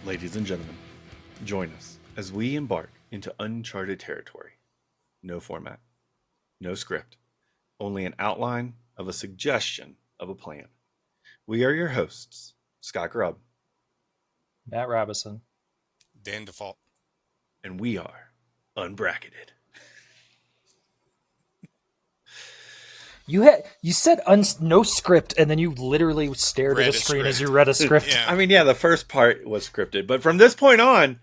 Ladies and gentlemen, join us as we embark into uncharted territory. No format, no script, only an outline of a suggestion of a plan. We are your hosts, Scott Grubb, Matt Robison. Dan Default. and we are Unbracketed. You said no script, and then you literally stared Read at a a screen as script. you read a script. Yeah. I mean, yeah, the first part was scripted, but from this point on,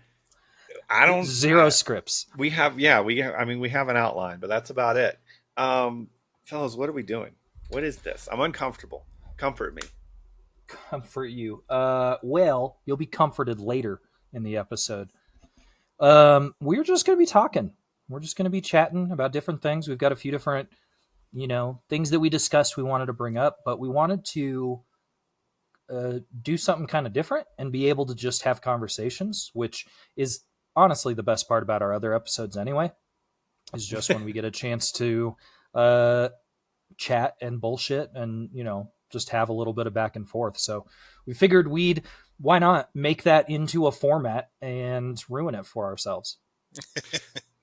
I don't Zero scripts. We have an outline, but that's about it. Fellas, what are we doing? What is this? I'm uncomfortable. Comfort me. Comfort you. Well, you'll be comforted later in the episode. We're just going to be talking. We're just going to be chatting about different things. We've got a few different, things that we discussed we wanted to bring up, but we wanted to do something kind of different and be able to just have conversations, which is honestly the best part about our other episodes anyway, is just when we get a chance to chat and bullshit and, just have a little bit of back and forth. So we figured why not make that into a format and ruin it for ourselves?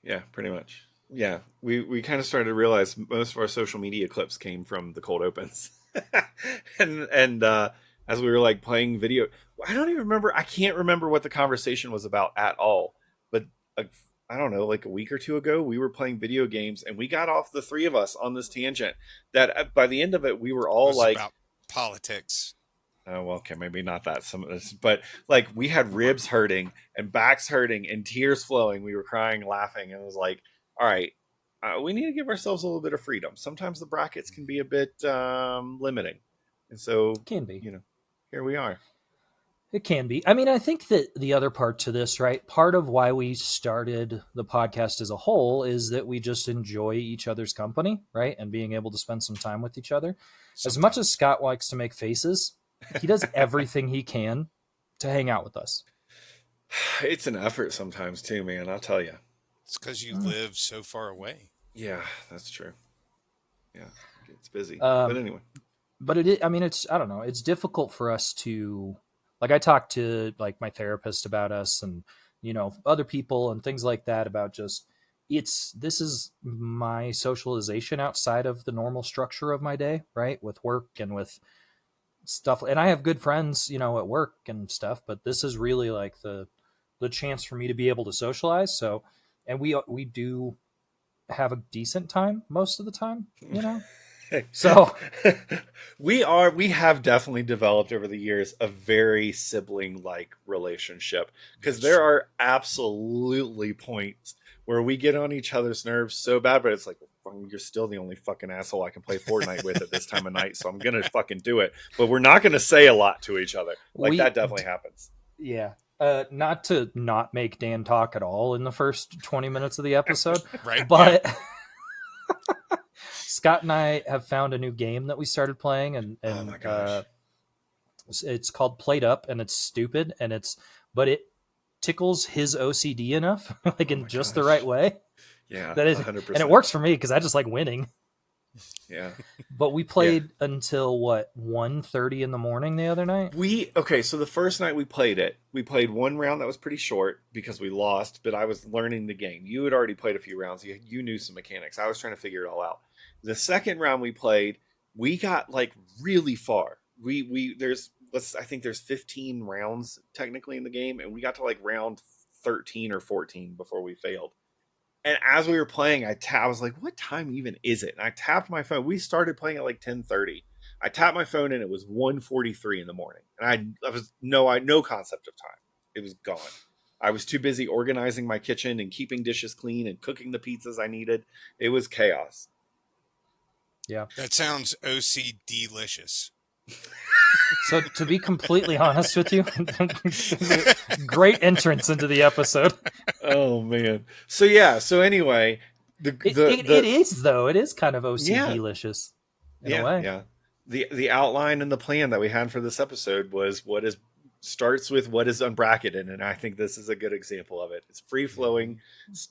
Yeah, pretty much. Yeah, we kind of started to realize most of our social media clips came from the cold opens. and as we were like playing video, I don't even remember. I can't remember what the conversation was about at all. But I don't know, like a week or two ago, we were playing video games and we got off, the three of us, on this tangent that by the end of it, we were all like about politics. Oh, well, okay, maybe not that. Some of this, but like we had ribs hurting and backs hurting and tears flowing. We were crying, laughing, and it was like, all right, we need to give ourselves a little bit of freedom. Sometimes the brackets can be a bit limiting, and so Can be. Here we are. It can be. I mean, I think that the other part to this, right? Part of why we started the podcast as a whole is that we just enjoy each other's company, right? And being able to spend some time with each other. As much as Scott likes to make faces, he does everything he can to hang out with us. It's an effort sometimes too, man. I'll tell you. It's because you live so far away. Yeah, that's true. Yeah, it's busy. But anyway. But it is, I mean, I don't know. It's difficult for us to, like, I talked to like my therapist about us and, other people and things like that about just, this is my socialization outside of the normal structure of my day, right? With work and with stuff. And I have good friends, at work and stuff, but this is really like the chance for me to be able to socialize. So, and we do have a decent time most of the time, So we have definitely developed over the years a very sibling-like relationship, because there are absolutely points where we get on each other's nerves so bad, but it's like, well, you're still the only fucking asshole I can play Fortnite with at this time of night, so I'm gonna fucking do it. But we're not gonna say a lot to each other. That definitely happens. Yeah. Not to not make Dan talk at all in the first 20 minutes of the episode, Right? But Scott and I have found a new game that we started playing, and oh my gosh. It's called Played Up, and it's stupid, but it tickles his OCD enough, like in just the right way. Yeah, that is, 100%. And it works for me because I just like winning. Yeah. But we played until 1:30 in the morning the other night. So the first night we played one round that was pretty short because we lost, but I was learning the game. You had already played a few rounds. You knew some mechanics. I was trying to figure it all out. The second round we played, we got like really far. I think there's 15 rounds technically in the game, and we got to like round 13 or 14 before we failed. And as we were playing, I was like, what time even is it? And I tapped my phone. We started playing at like 10:30. I tapped my phone and it was 1:43 in the morning. And I was no concept of time. It was gone. I was too busy organizing my kitchen and keeping dishes clean and cooking the pizzas I needed. It was chaos. Yeah. That sounds OC-delicious. So to be completely honest with you, great entrance into the episode. Oh man. So anyway, it is though. It is kind of OC-delicious in a way. Yeah. The outline and the plan that we had for this episode was starts with what is unbracketed, and I think this is a good example of it. It's free flowing,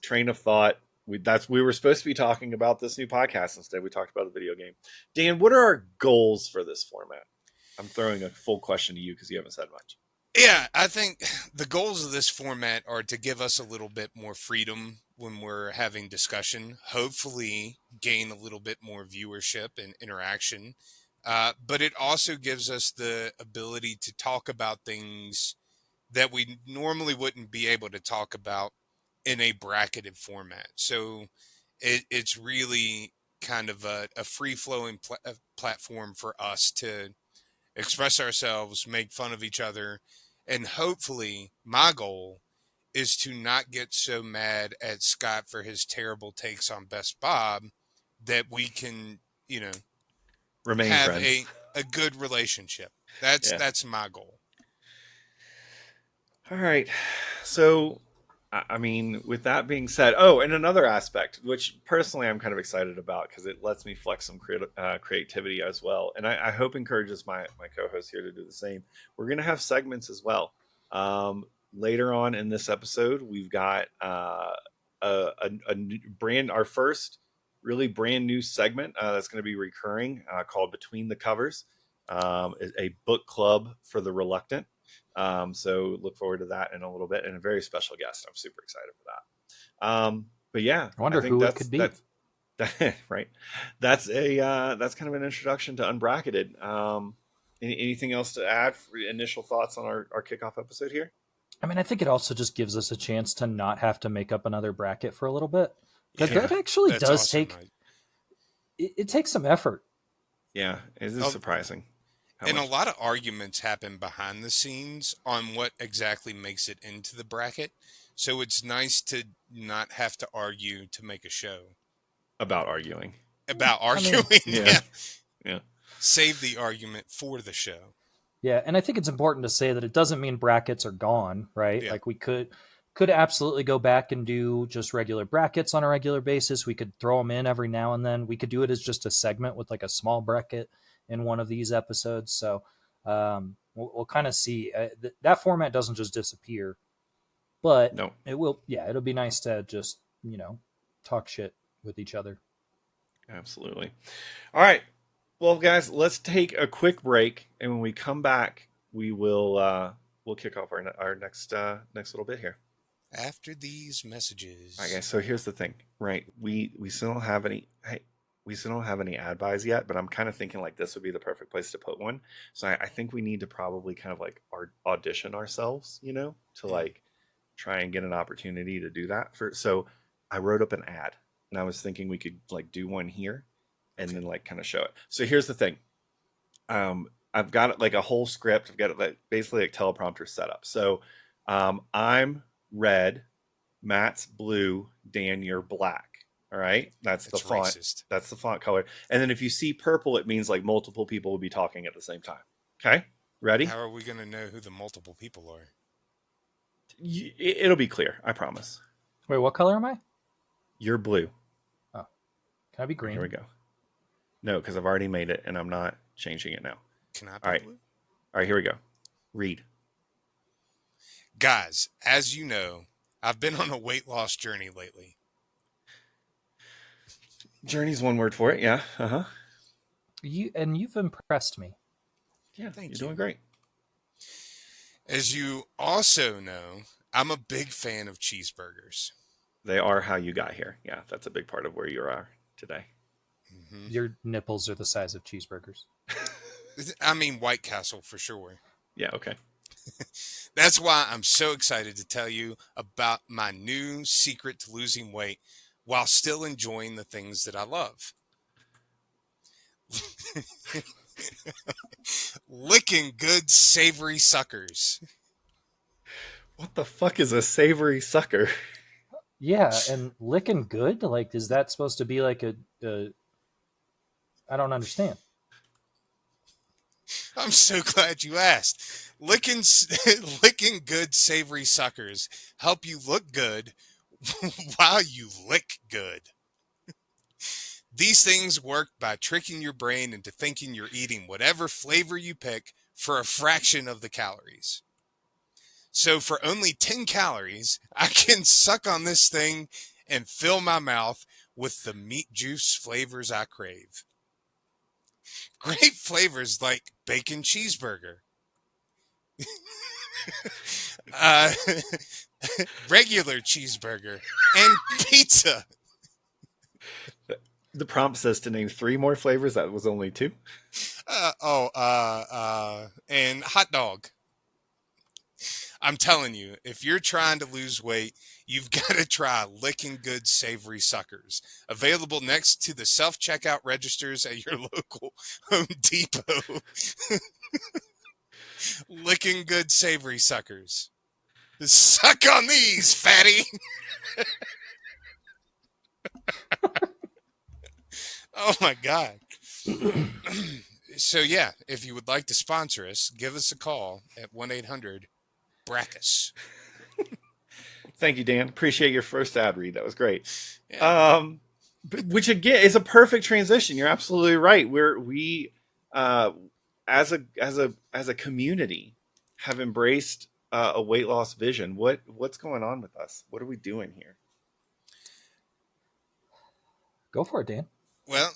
train of thought. We were supposed to be talking about this new podcast. Instead, we talked about the video game. Dan, what are our goals for this format? I'm throwing a full question to you because you haven't said much. Yeah, I think the goals of this format are to give us a little bit more freedom when we're having discussion, hopefully gain a little bit more viewership and interaction. But it also gives us the ability to talk about things that we normally wouldn't be able to talk about in a bracketed format. So it's really kind of a free flowing platform for us to express ourselves, make fun of each other, and hopefully my goal is to not get so mad at Scott for his terrible takes on Best Bob that we can, you know, Remain have friends. a good relationship. That's Yeah. that's my goal. All right. So, I mean, with that being said, oh, and another aspect, which personally I'm kind of excited about because it lets me flex some creativity as well, and I hope encourages my co-host here to do the same. We're gonna have segments as well. Later on in this episode, we've got our first really brand new segment that's going to be recurring called Between the Covers, a book club for the reluctant. So look forward to that in a little bit, and a very special guest. I'm super excited for that. But yeah, I I wonder think who it could be. right. That's kind of an introduction to Unbracketed. Anything else to add for initial thoughts on our kickoff episode here? I mean, I think it also just gives us a chance to not have to make up another bracket for a little bit, because Yeah, that actually that's does awesome. take it takes some effort. Yeah, it is Uh, surprising how and a much. lot of arguments happen behind the scenes on what exactly makes it into the bracket. So it's nice to not have to argue to make a show About arguing. about I mean, arguing. Yeah, Yeah. yeah, Save the argument for the show. yeah, and I think it's important to say that it doesn't mean brackets are gone, right? Yeah. Like we could absolutely go back and do just regular brackets on a regular basis. We could throw them in every now and then. We could do it as just a segment with like a small bracket in one of these episodes. So we'll kind of see. That format doesn't just disappear, but no, it will. Yeah, it'll be nice to just talk shit with each other. absolutely. All right, well, guys, let's take a quick break, and when we come back, we'll kick off our next little bit here. After these All right, messages. guys. So here's the thing, right? We still don't have any. Hey, we still don't have any ad buys yet, but I'm kind of thinking like this would be the perfect place to put one. So I think we need to probably kind of like audition ourselves, to Mm, like try and get an opportunity to do that. So I wrote up an ad, and I was thinking we could like do one here, and okay. then like kind of show it. So here's the thing. I've got it like a whole script. I've got it like basically like teleprompter set up. So I'm red, Matt's blue, Dan, you're black. All right. That's the That's font. racist. That's the font color. And then if you see purple, it means like multiple people will be talking at the same time. Okay. Ready? How are we going to know who the multiple people are? It'll be clear. I promise. Wait, what color am I? You're blue. Oh, can I be Here green? we go. No, because I've already made it and I'm not changing it now. Can I All be right. blue? All right. Here we go. Read. Guys, as you know, I've been on a weight loss journey lately. Journey's one word for it. Yeah. Uh huh. You've impressed me. Yeah. You're Thank you. doing great. As you also know, I'm a big fan of cheeseburgers. They are how you got here. Yeah. That's a big part of where you are today. Hmm. Your nipples are the size of cheeseburgers. I mean, White Castle for sure. Yeah. Okay. That's why I'm so excited to tell you about my new secret to losing weight while still enjoying the things that I love. Licking good, savory suckers. What the fuck is a savory sucker? Yeah, and licking good? Like, is that supposed to be like a I don't understand. I'm so glad you asked. Licking, licking good, savory suckers help you look good while you lick good. These things work by tricking your brain into thinking you're eating whatever flavor you pick for a fraction of the calories. So for only 10 calories, I can suck on this thing and fill my mouth with the meat juice flavors I crave. Great flavors like bacon cheeseburger, uh, regular cheeseburger and pizza. The prompt says to name 3 more flavors. That was only 2. And hot dog. I'm telling you, if you're trying to lose weight, you've got to try Licking Good Savory Suckers. Available next to the self checkout registers at your local Home Depot. Licking Good Savory Suckers. Suck on these, fatty. Oh my God. So, yeah, if you would like to sponsor us, give us a call at 1-800 Brackus. Thank you, Dan. Appreciate your first ad read. That was great. Yeah. Which again is a perfect transition. You're absolutely right. We uh, as a community have embraced a weight loss vision. What's going on with us? What are we doing here? Go for it, Dan. Well,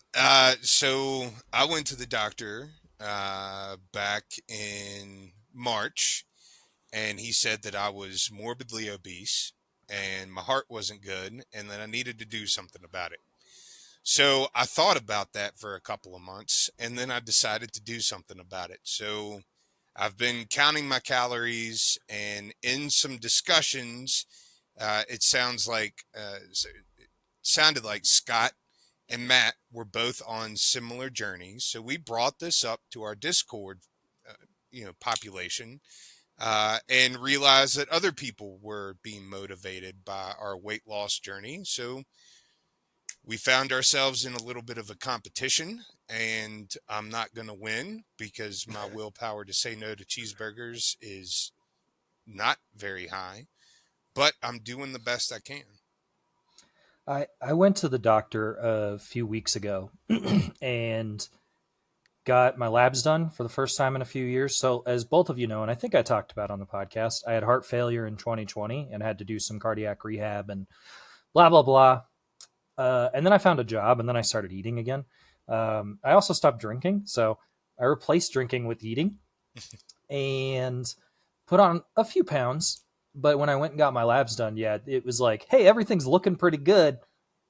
so I went to the doctor back in March, and he said that I was morbidly obese and my heart wasn't good and that I needed to do something about it. So I thought about that for a couple of months and then I decided to do something about it. So I've been counting my calories, and in some discussions, it sounded like Scott and Matt were both on similar journeys. So we brought this up to our Discord, population, and realized that other people were being motivated by our weight loss journey. So we found ourselves in a little bit of a competition, and I'm not going to win because my willpower to say no to cheeseburgers is not very high, but I'm doing the best I can. I went to the doctor a few weeks ago and got my labs done for the first time in a few years. So, as both of you know, and I think I talked about on the podcast, I had heart failure in 2020 and had to do some cardiac rehab and blah, blah, blah. And then I found a job and then I started eating again. I also stopped drinking. So, I replaced drinking with eating and put on a few pounds. But when I went and got my labs done, yeah, it was like, hey, everything's looking pretty good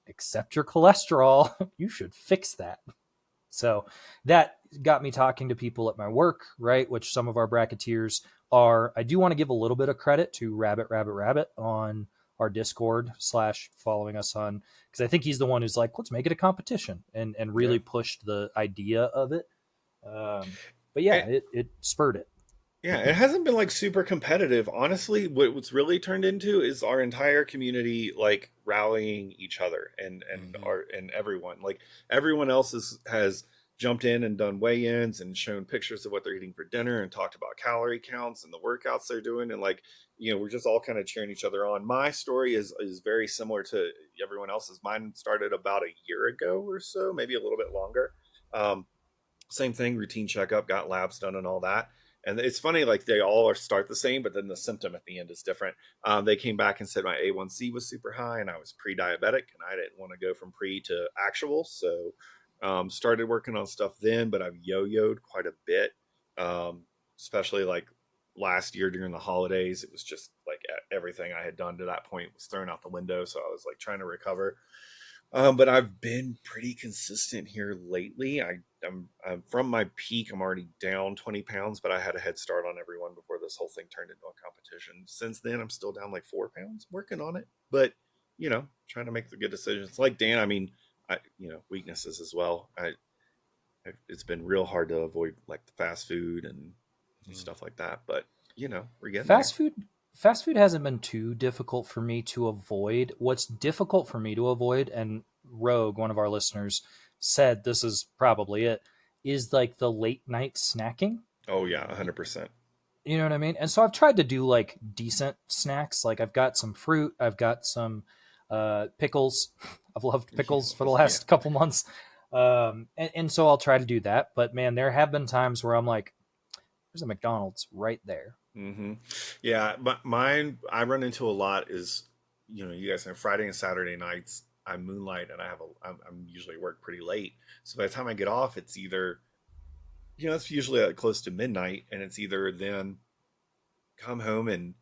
except your cholesterol. You should fix that. So that got me talking to people at my work, right? Which some of our bracketeers are. I do want to give a little bit of credit to Rabbit on our Discord / following us on, because I think he's the one who's like, let's make it a competition and really Yeah. pushed the idea of it. But yeah, And, it spurred it. yeah, it hasn't been like super competitive. Honestly, what's really turned into is our entire community like rallying each other Mm-hmm. and everyone. Like everyone else has jumped in and done weigh-ins and shown pictures of what they're eating for dinner and talked about calorie counts and the workouts they're doing, and like, we're just all kind of cheering each other on. My story is very similar to everyone else's. Mine started about a year ago or so, maybe a little bit longer. Um, Same thing, routine checkup, got labs done and all that. And it's funny, like they all start the same, but then the symptom at the end is different. They came back and said my A1C was super high and I was pre-diabetic and I didn't want to go from pre to actual. So started working on stuff then, but I've yo-yoed quite a bit, especially like last year during the holidays. It was just like everything I had done to that point was thrown out the window. So I was like trying to recover. But I've been pretty consistent here lately. I'm from my peak. I'm already down 20 pounds, but I had a head start on everyone before this whole thing turned into a competition. Since then, I'm still down like 4 pounds, working on it. But trying to make the good decisions. Like Dan, I mean, weaknesses as well. It's been real hard to avoid like the fast food and Mm-hmm. stuff like that. But we're getting there. Fast food fast food hasn't been too difficult for me to avoid. What's difficult for me to avoid, and Rogue, one of our listeners, said this is probably it, is like the late night snacking. Oh yeah, 100%. You know what I mean? And so I've tried to do like decent snacks. Like I've got some fruit, I've got some pickles. I've loved pickles for the Yeah. last couple months. And so I'll try to do that. But man, there have been times where I'm like, there's a McDonald's right there. hmm Yeah, but mine I run into a lot is, you guys know Friday and Saturday nights I moonlight and I'm usually work pretty late. So by the time I get off, it's either, it's usually close to midnight, and it's either then come home and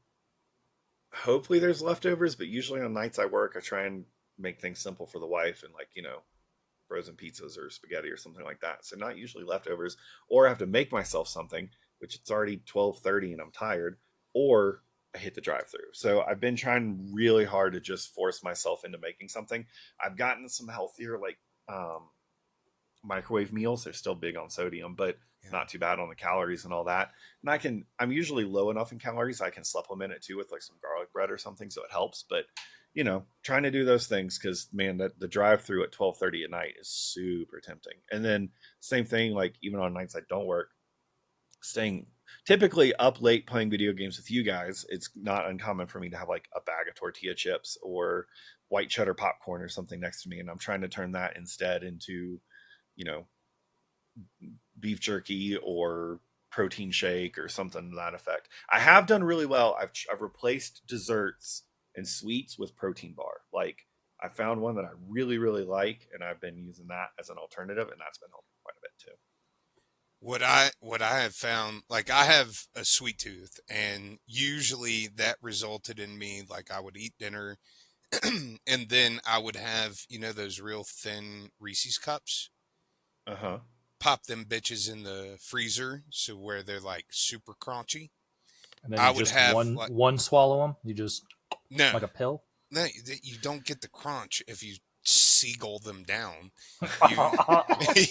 hopefully there's leftovers, but usually on nights I work, I try and make things simple for the wife and like, frozen pizzas or spaghetti or something like that. So not usually leftovers, or I have to make myself something, which it's already 12:30 and I'm tired, or I hit the drive-through. So I've been trying really hard to just force myself into making something. I've gotten some healthier like microwave meals. They're still big on sodium, but Yeah. not too bad on the calories and all that. And I'm usually low enough in calories. I can supplement it too with like some garlic bread or something. So it helps. But, trying to do those things because, man, the drive through at 12:30 at night is super tempting. And then same thing, like even on nights I don't work, staying typically up late playing video games with you guys, it's not uncommon for me to have like a bag of tortilla chips or white cheddar popcorn or something next to me. And I'm trying to turn that instead into, you know, beef jerky or protein shake or something to that effect. I have done really well. I've replaced desserts and sweets with protein bar. Like I found one that I really like, and I've been using that as an alternative, and that's been helping quite a bit too. What I have found, like I have a sweet tooth, and usually that resulted in me like I would eat dinner, and then I would have those real thin Reese's cups. Uh huh. Pop them bitches in the freezer so where they're like super crunchy. And then I you would just have one like one swallow them. You just no, like a pill. no, you don't get the crunch if you seagull them down. You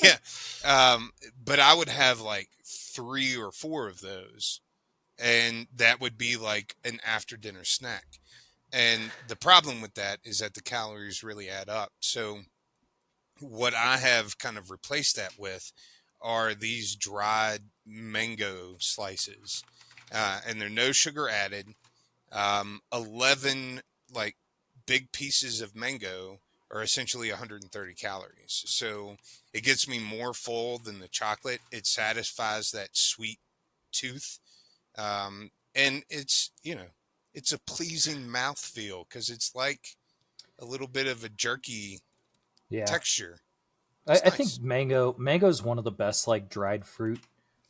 yeah, but I would have like 3 or 4 of those, and that would be like an after dinner snack. And the problem with that is that the calories really add up. So what I have kind of replaced that with are these dried mango slices, and they're no sugar added. 11 like big pieces of mango are essentially 130 calories. So it gets me more full than the chocolate. It satisfies that sweet tooth. And it's a pleasing mouthfeel because it's like a little bit of a jerky Yeah, texture. I, It's I think nice. mango is one of the best like dried fruit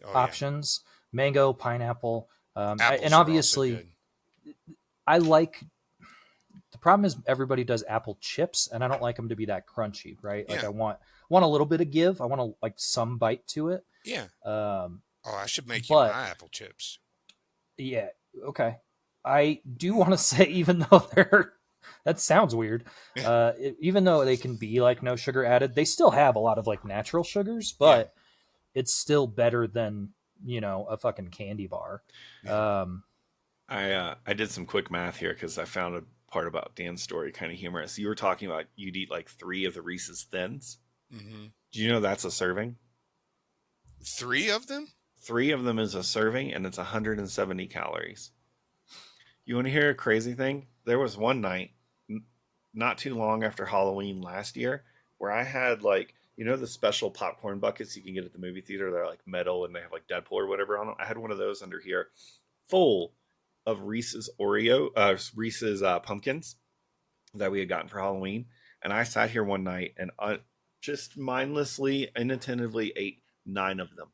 Oh yeah. options. Mango, pineapple, and Apples are also obviously good. I like. The problem is everybody does apple chips, and I don't like them to be that crunchy, right? Like Yeah. I want a little bit of give. I want like some bite to it. Yeah. Um, Oh, I should make you but my apple chips. yeah, okay. I do want to say, even though they're that sounds weird, even though they can be like no sugar added, they still have a lot of like natural sugars, Yeah. but it's still better than a fucking candy bar. Yeah. Um, I did some quick math here because I found a part about Dan's story kind of humorous. You were talking about you'd eat like 3 of the Reese's Thins. Hmm. Do you know that's a serving? 3 of them? 3 of them is a serving, and it's 170 calories. You want to hear a crazy thing? There was one night, not too long after Halloween last year, where I had like the special popcorn buckets you can get at the movie theater. They're like metal and they have like Deadpool or whatever on them. I had one of those under here, full of Reese's pumpkins that we had gotten for Halloween. And I sat here one night and just mindlessly, inattentively ate 9 of them.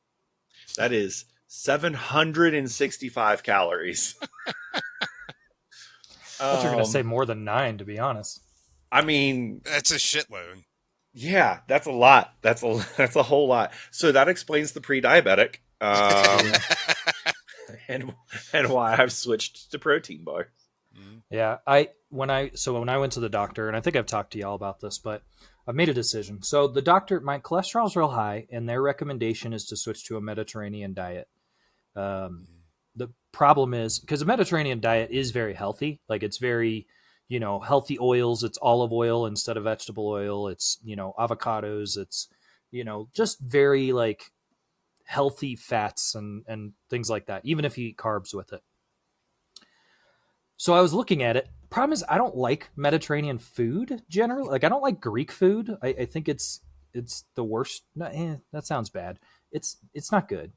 That is 765 calories. I thought you were gonna say um, more than nine, to be honest. I mean, That's a shitload. yeah, that's a lot. That's a whole lot. So that explains the pre-diabetic, Yeah, and and why I've switched to protein bar. Mhm. yeah. When I went to the doctor, and I think I've talked to y'all about this, but I've made a decision. So the doctor, my cholesterol's real high, and their recommendation is to switch to a Mediterranean diet. Um, the problem is because the Mediterranean diet is very healthy. Like it's very, healthy oils. It's olive oil instead of vegetable oil. It's, avocados. It's, just very like healthy fats and things like that, even if you eat carbs with it. So I was looking at it. Problem is I don't like Mediterranean food generally. Like I don't like Greek food. I think it's the worst. No, that sounds bad. It's not good.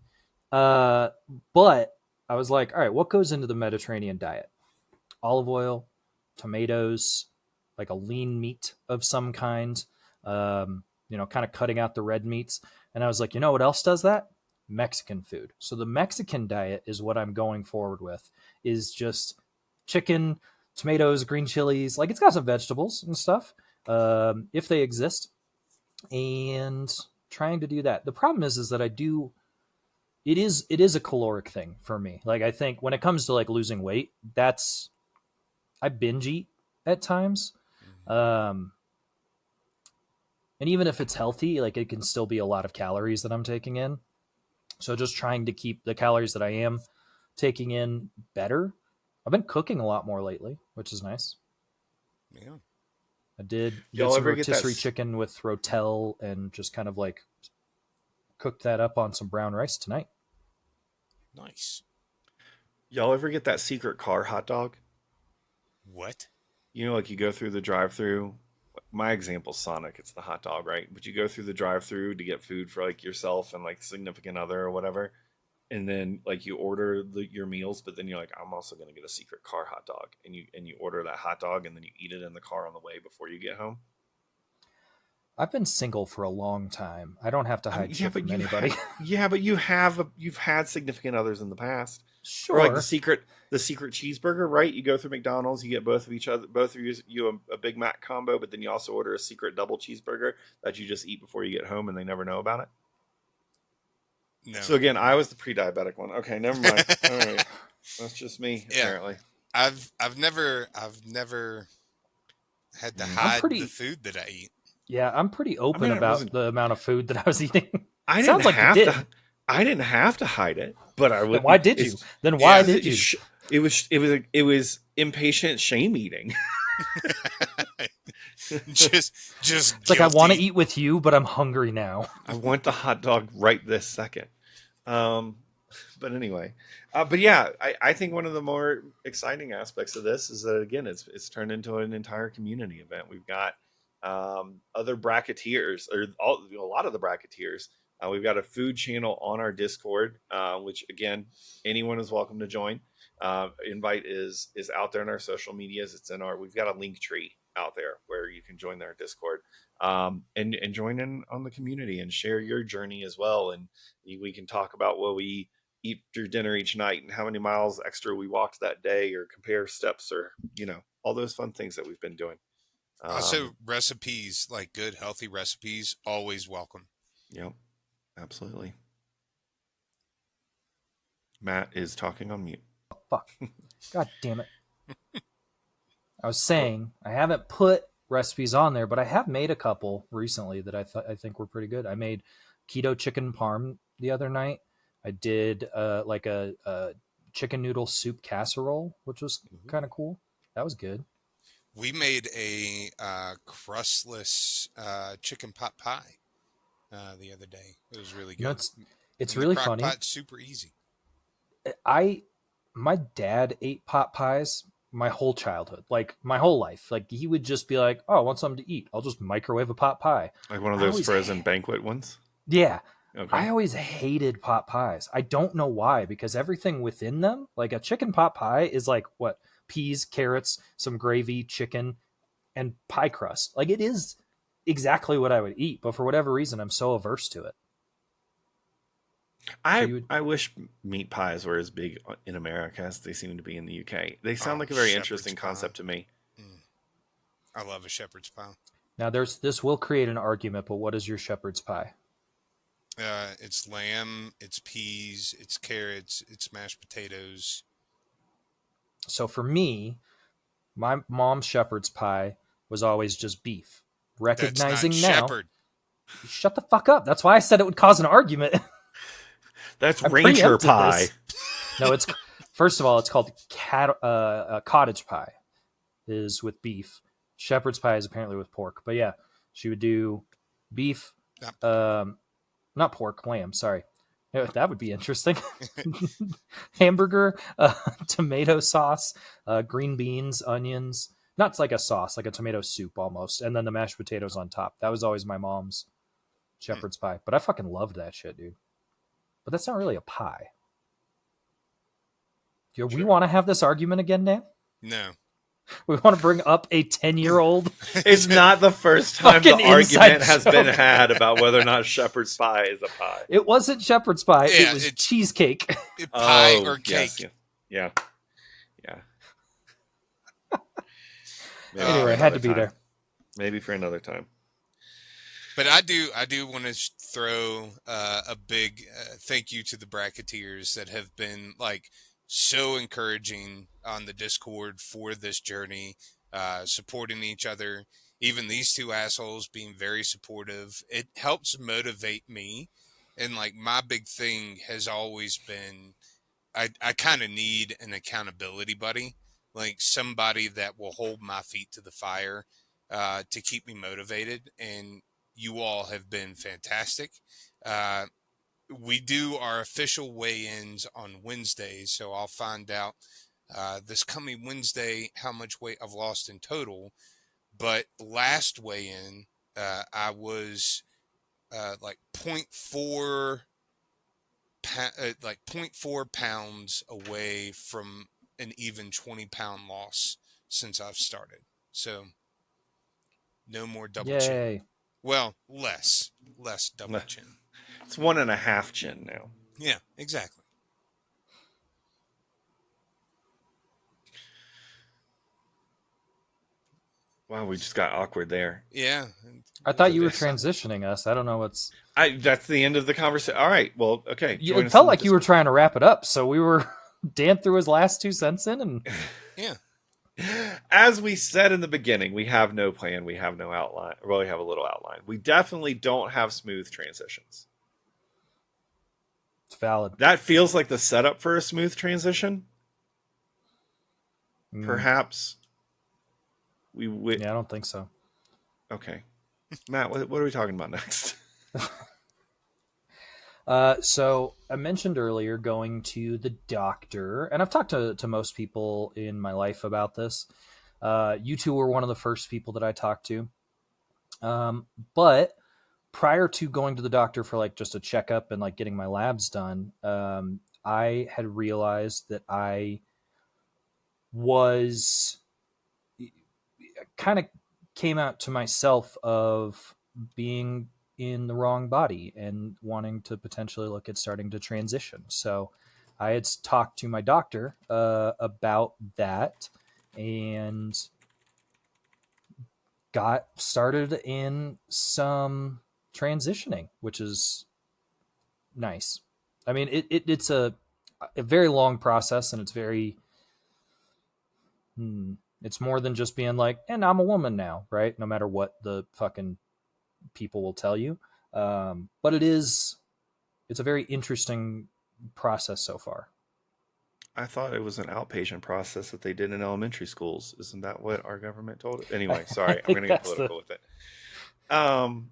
Uh, but I was like, all right, what goes into the Mediterranean diet? Olive oil, tomatoes, like a lean meat of some kind. Kind of cutting out the red meats. And I was like, you know what else does that? Mexican food. So the Mexican diet is what I'm going forward with, is just chicken, tomatoes, green chilies. Like, it's got some vegetables and stuff, if they exist, and trying to do that. The problem is that it is a caloric thing for me. Like, I think when it comes to like losing weight, I binge eat at times. Um, and even if it's healthy, like, it can still be a lot of calories that I'm taking in. So just trying to keep the calories that I am taking in better. I've been cooking a lot more lately, which is nice. Yeah. I did Y'all some ever get that? rotisserie chicken with rotel and just kind of like cooked that up on some brown rice tonight. Nice. Y'all ever get that secret car hot dog? What? You know, like you go through the drive-through. My example's Sonic. It's the hot dog, right? But you go through the drive-through to get food for like yourself and like significant other or whatever, and then like you order your meals, but then you're like, I'm also gonna get a secret car hot dog, and you order that hot dog, and then you eat it in the car on the way before you get home. I've been single for a long time. I don't have to I mean, hide shit from anybody. yeah, but you've had significant others in the past. Or like Sure. the secret cheeseburger, right? You go through McDonald's, you get both of you a Big Mac combo, but then you also order a secret double cheeseburger that you just eat before you get home, and they never know about it. No. So again, I was the pre-diabetic one. Okay, never mind. All right, that's just me Yeah. apparently. I've never had to hide the food that I eat. Yeah, I'm pretty open it about wasn't. the amount of food that I was eating. I didn't Sounds like you have did. to. I didn't have to hide it, but I would. Then why did you? Then yeah, why did you? It was impatient shame eating. just It's like, I want to eat with you, but I'm hungry now. I want the hot dog right this second. But anyway, but yeah, I think one of the more exciting aspects of this is that again, it's turned into an entire community event. We've got other bracketeers, or a lot of the bracketeers. We've got a food channel on our Discord, which again, anyone is welcome to join. Invite is out there in our social medias. We've got a link tree out there where you can join our Discord, and join in on the community and share your journey as well. And we can talk about what we eat for dinner each night and how many miles extra we walked that day, or compare steps, or all those fun things that we've been doing. Also, recipes, like good healthy recipes, always welcome. Yep, absolutely. Matt is talking on mute. Oh, fuck. God damn it. I was saying, I haven't put recipes on there, but I have made a couple recently that I think were pretty good. I made keto chicken parm the other night. I did like a chicken noodle soup casserole, which was kind of cool. That was good. We made a crustless chicken pot pie the other day. It was really good. It's really funny. Pot's super easy. My dad ate pot pies my whole childhood, like my whole life. Like, he would just be like, "Oh, I want something to eat. I'll just microwave a pot pie." Like one of those frozen banquet ones? Yeah. Okay. I always hated pot pies. I don't know why, because everything within them, like a chicken pot pie is like what? Peas, carrots, some gravy, chicken, and pie crust. Like, it is exactly what I would eat, but for whatever reason, I'm so averse to it. I wish meat pies were as big in America as they seem to be in the UK. They sound like a very interesting concept to me. I love a shepherd's pie. Now, this will create an argument, but what is your shepherd's pie? It's lamb, it's peas, it's carrots, it's mashed potatoes. So for me, my mom's shepherd's pie was always just beef. Recognizing That's not now, shepherd. Shut the fuck up. That's why I said it would cause an argument. That's Ranger pie. No, it's first of all, it's called cottage pie, is with beef. Shepherd's pie is apparently with pork. But yeah, she would do beef, not pork, lamb. Sorry, that would be interesting. Hamburger, tomato sauce, green beans, onions. Not like a sauce, like a tomato soup almost, and then the mashed potatoes on top. That was always my mom's shepherd's pie. But I fucking loved that shit, dude. But that's not really a pie. Do we want to have this argument again, Dan? No. We want to bring up a 10-year-old. It's not the first time the Fucking inside argument has been joke. had about whether or not shepherd's pie is a pie. It wasn't shepherd's pie. Yeah, It was it's cheesecake. pie Oh, or yes, cake. yeah. Maybe Oh, for Anyway, had another to be time. there. Maybe for another time. But I do want to throw a big thank you to the Bracketeers that have been like so encouraging on the Discord for this journey, supporting each other. Even these two assholes being very supportive. It helps motivate me. And like my big thing has always been I kind of need an accountability buddy, like somebody that will hold my feet to the fire to keep me motivated. And you all have been fantastic. Uh, we do our official weigh-ins on Wednesdays, so I'll find out this coming Wednesday how much weight I've lost in total. But last weigh-in, I was like 0.4 like 0.4 pounds away from an even 20-pound loss since I've started. So no more double chin. Yay. Well, less double chin. It's 1.5 chin now. Yeah, exactly. Wow, we just got awkward there. Yeah. I thought you were This- transitioning us. I don't know what's. That's the end of the conversation. All right. Well, okay. It felt like you were trying to wrap it up, so we were. Dan threw his last 2 cents in, and Yeah. As we said in the beginning, we have no plan. We have no outline. Well, we have a little outline. We definitely don't have smooth transitions. it's valid. That feels like the setup for a smooth transition. Mm, Perhaps we would. yeah, I don't think so. Okay. Matt, what are we talking about next? So I mentioned earlier going to the doctor, and I've talked to most people in my life about this. You two were one of the first people that I talked to. But prior to going to the doctor for like just a checkup and like getting my labs done, I had realized that I was kind of came out to myself of being in the wrong body and wanting to potentially look at starting to transition. So I had talked to my doctor about that and got started in some transitioning, which is nice. I mean, it's a very long process, and it's very it's more than just being like, and I'm a woman now, right? No matter what the fucking people will tell you. But it's a very interesting process so far. I thought it was an outpatient process that they did in elementary schools. Isn't that what our government told it? Anyway, sorry, I'm going to get political with it. All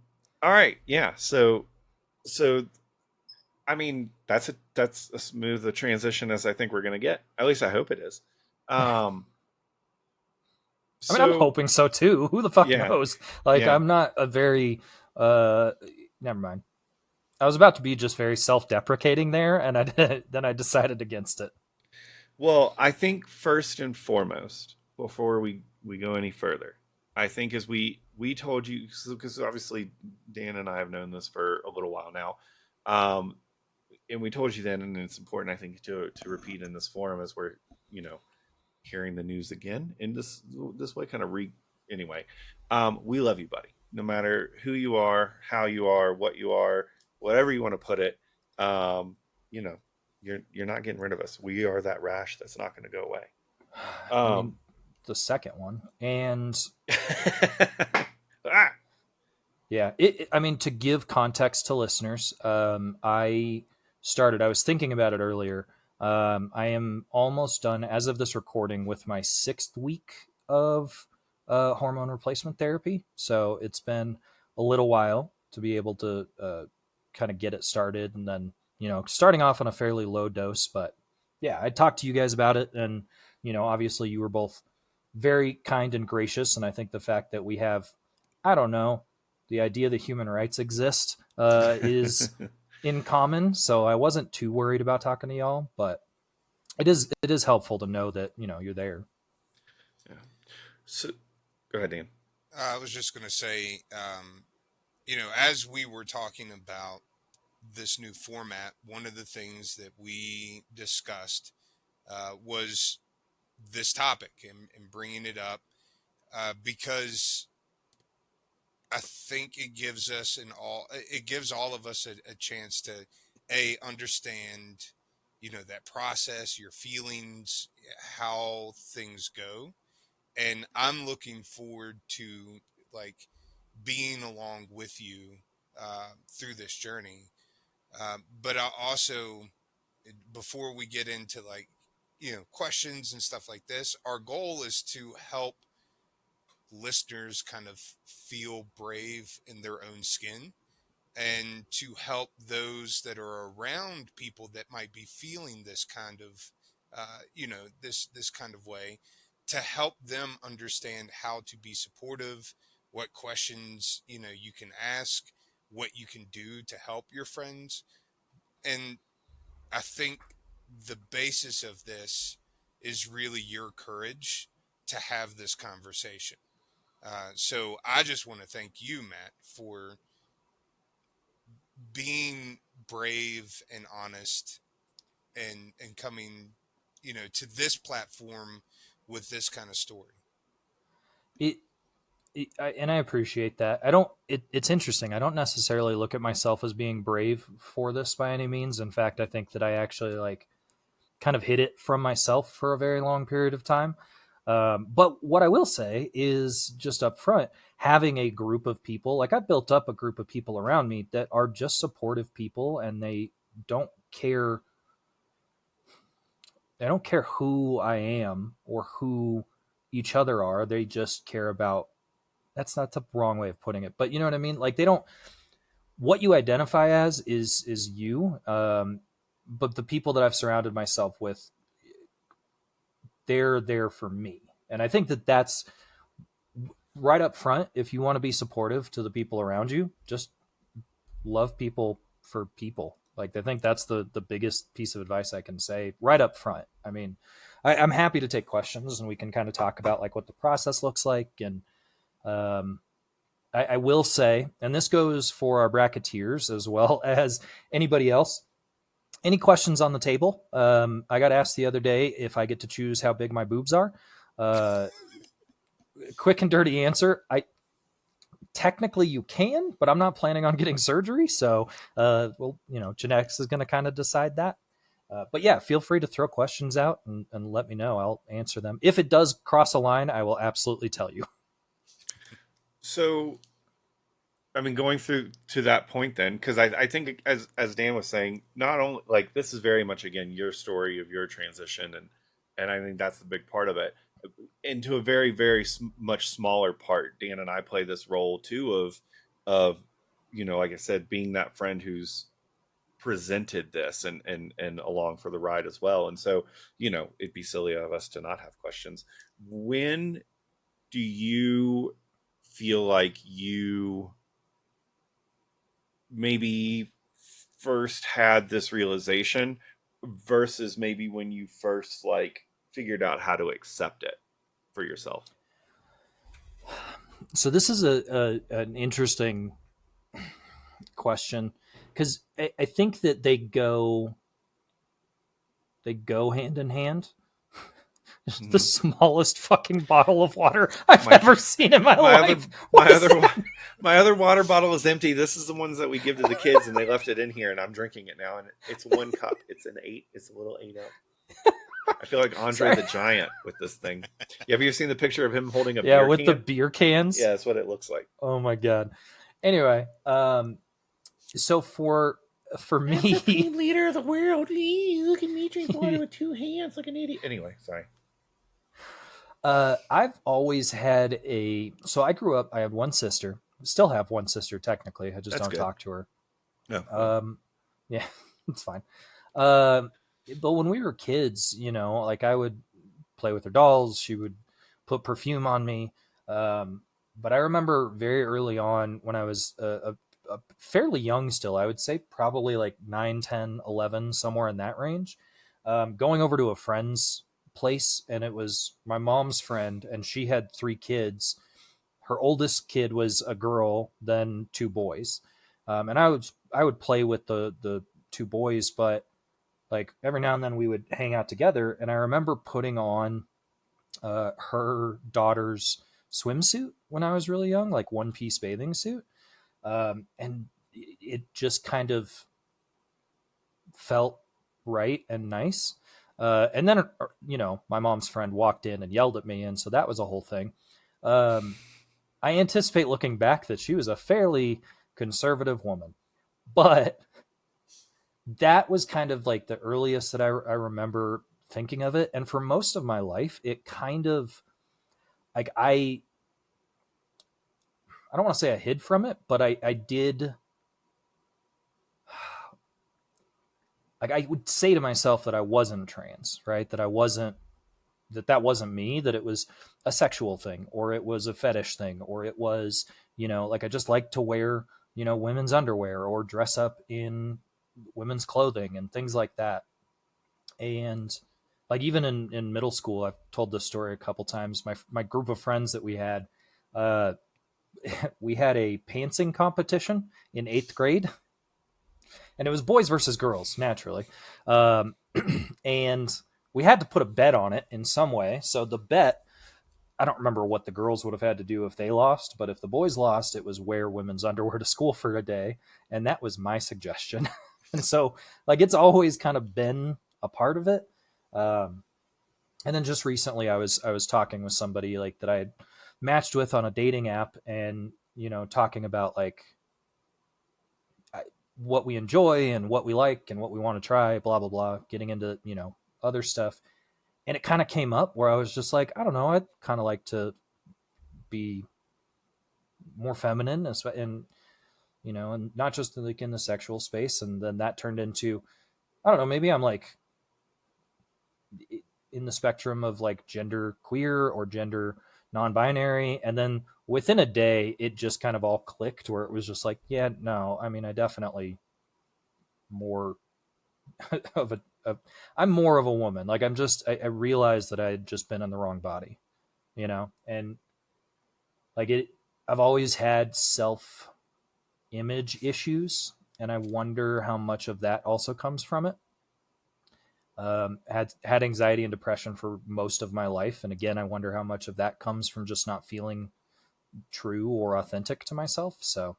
right, yeah. So, I mean, that's as smooth a transition as I think we're going to get. At least I hope it is. I mean, I'm hoping so too. Who the fuck knows? Like, I'm not a very. Never mind. I was about to be just very self-deprecating there, and then I decided against it. Well, I think first and foremost, before we go any further, I think as we told you, because obviously Dan and I have known this for a little while now, and we told you then, and it's important, I think, to repeat in this forum as we're hearing the news again in this way, kind of anyway. We love you, buddy. No matter who you are, how you are, what you are, whatever you want to put it, you're not getting rid of us. We are that rash that's not going to go away. I mean, the second one, and yeah, I mean, to give context to listeners, I was thinking about it earlier. I am almost done as of this recording with my 6th week of hormone replacement therapy. So it's been a little while to be able to kind of get it started, and then starting off on a fairly low dose. But yeah, I talked to you guys about it, and obviously you were both very kind and gracious, and I think the fact that we have, I don't know, the idea that human rights exist is in common. So I wasn't too worried about talking to y'all, but it is helpful to know that you're there. Yeah. So go ahead, Dan. I was just going to say, as we were talking about this new format, one of the things that we discussed was this topic and bringing it up because I think it gives all of us a chance to understand, that process, your feelings, how things go, and I'm looking forward to like being along with you through this journey. But I also, before we get into like, questions and stuff like this, our goal is to help listeners kind of feel brave in their own skin and to help those that are around people that might be feeling this kind of this kind of way, to help them understand how to be supportive, what questions you can ask, what you can do to help your friends. And I think the basis of this is really your courage to have this conversation. So I just want to thank you, Matt, for being brave and honest and coming, to this platform with this kind of story. It, and I appreciate that. I don't. It's interesting. I don't necessarily look at myself as being brave for this by any means. In fact, I think that I actually like kind of hid it from myself for a very long period of time. But what I will say is just up front, having a group of people, like I've built up a group of people around me that are just supportive people, and don't care. They don't care who I am or who each other are. They just care about, that's not the wrong way of putting it, but you know what I mean? Like they don't, what you identify as is you. But the people that I've surrounded myself with, they're there for me. And I think that that's right up front. If you want to be supportive to the people around you, just love people for people. Like I think that's the biggest piece of advice I can say right up front. I mean, I'm happy to take questions and we can kind of talk about like what the process looks like. And um, I will say, and this goes for our bracketeers as well as anybody else. Any questions on the table? I got asked the other day if I get to choose how big my boobs are. Uh, Quick and dirty answer: I technically you can, but I'm not planning on getting surgery. So, well, genetics is going to kind of decide that. But yeah, feel free to throw questions out and let me know. I'll answer them. If it does cross a line, I will absolutely tell you. So I mean, going through to that point then, because I think as Dan was saying, not only like this is very much again your story of your transition, and I think that's the big part of it. Into a very much smaller part, Dan and I play this role too of like I said, being that friend who's presented this and along for the ride as well. And so it'd be silly of us to not have questions. When do you feel like you maybe first had this realization versus maybe when you first like figured out how to accept it for yourself? So this is an interesting question because I think that they go hand in hand. The smallest fucking bottle of water I've ever seen in my life. My other water bottle is empty. This is the ones that we give to the kids, and they left it in here, and I'm drinking it now. And it's one cup. It's an 8. It's a little 8 ounce. I feel like Andre the Giant with this thing. Have you ever seen the picture of him holding a beer with can? the beer cans? Yeah, that's what it looks like. Oh my god. Anyway, so for me, that's the leader of the world. Look at me drink water with 2 hands like an idiot. Anyway, sorry. I've always had so I grew up, I had one sister, still have one sister technically. I just don't talk to her. No. Yeah, it's fine. But when we were kids, like I would play with her dolls. She would put perfume on me. But I remember very early on when I was a fairly young still, I would say probably like 9, 10, 11, somewhere in that range, going over to a friend's place, and it was my mom's friend, and she had 3 kids. Her oldest kid was a girl, then 2 boys, and I would play with the 2 boys, but like every now and then we would hang out together, and I remember putting on her daughter's swimsuit when I was really young, like one piece bathing suit, and it just kind of felt right and nice. And then, my mom's friend walked in and yelled at me, and so that was a whole thing. Um, I anticipate looking back that she was a fairly conservative woman, but that was kind of like the earliest that I remember thinking of it. And for most of my life, it kind of like I don't want to say I hid from it, but I did. Like I would say to myself that I wasn't trans, right? That wasn't me, that it was a sexual thing, or it was a fetish thing, or it was, like I just like to wear, women's underwear or dress up in women's clothing and things like that. And like even in middle school, I've told this story a couple times. My group of friends that uh, we had a pantsing competition in 8th grade, and it was boys versus girls, naturally. And we had to put a bet on it in some way. So the bet, I don't remember what the girls would have had to do if they lost, but if the boys lost, it was wear women's underwear to school for a day. And that was my suggestion. And so, like, it's always kind of been a part of it. Um, and then just recently, I was talking with somebody like that I had matched with on a dating app, and talking about like what we enjoy and what we like and what we want to try, blah blah blah, getting into other stuff. And it kind of came up where I was just like, I don't know, I'd kind of like to be more feminine, and and not just like in the sexual space. And then that turned into, I don't know, maybe I'm like in the spectrum of like gender queer or gender non-binary. And then within a day, it just kind of all clicked where it was just like, yeah, no, I mean, I definitely more of I'm more of a woman. Like I realized that I had just been in the wrong body, and like I've always had self image issues, and I wonder how much of that also comes from it. Had anxiety and depression for most of my life, and again, I wonder how much of that comes from just not feeling true or authentic to myself. So,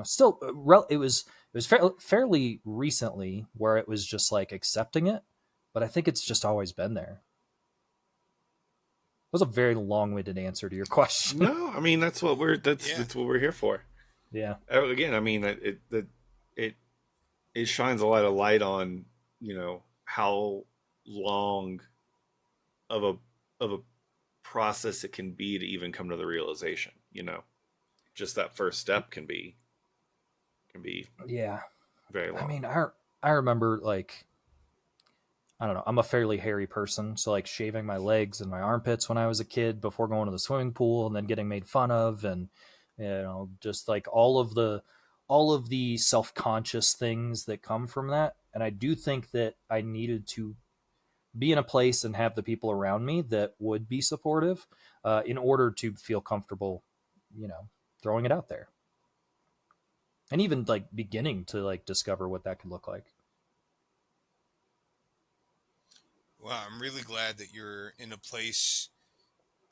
still, it was fairly recently where it was just like accepting it, but I think it's just always been there. That was a very long-winded answer to your question. No, I mean that's Yeah. that's what we're here for. Yeah. Again, I mean it it shines a lot of light on how long of a process it can be to even come to the realization. Just that first step can be Yeah. very I long. mean, I remember like I don't know. I'm a fairly hairy person, so like shaving my legs and my armpits when I was a kid before going to the swimming pool, and then getting made fun of, and just like all of the self-conscious things that come from that. And I do think that I needed to be in a place and have the people around me that would be supportive, in order to feel comfortable, you know, throwing it out there, and even like beginning to like discover what that could look like. Well, I'm really glad that you're in a place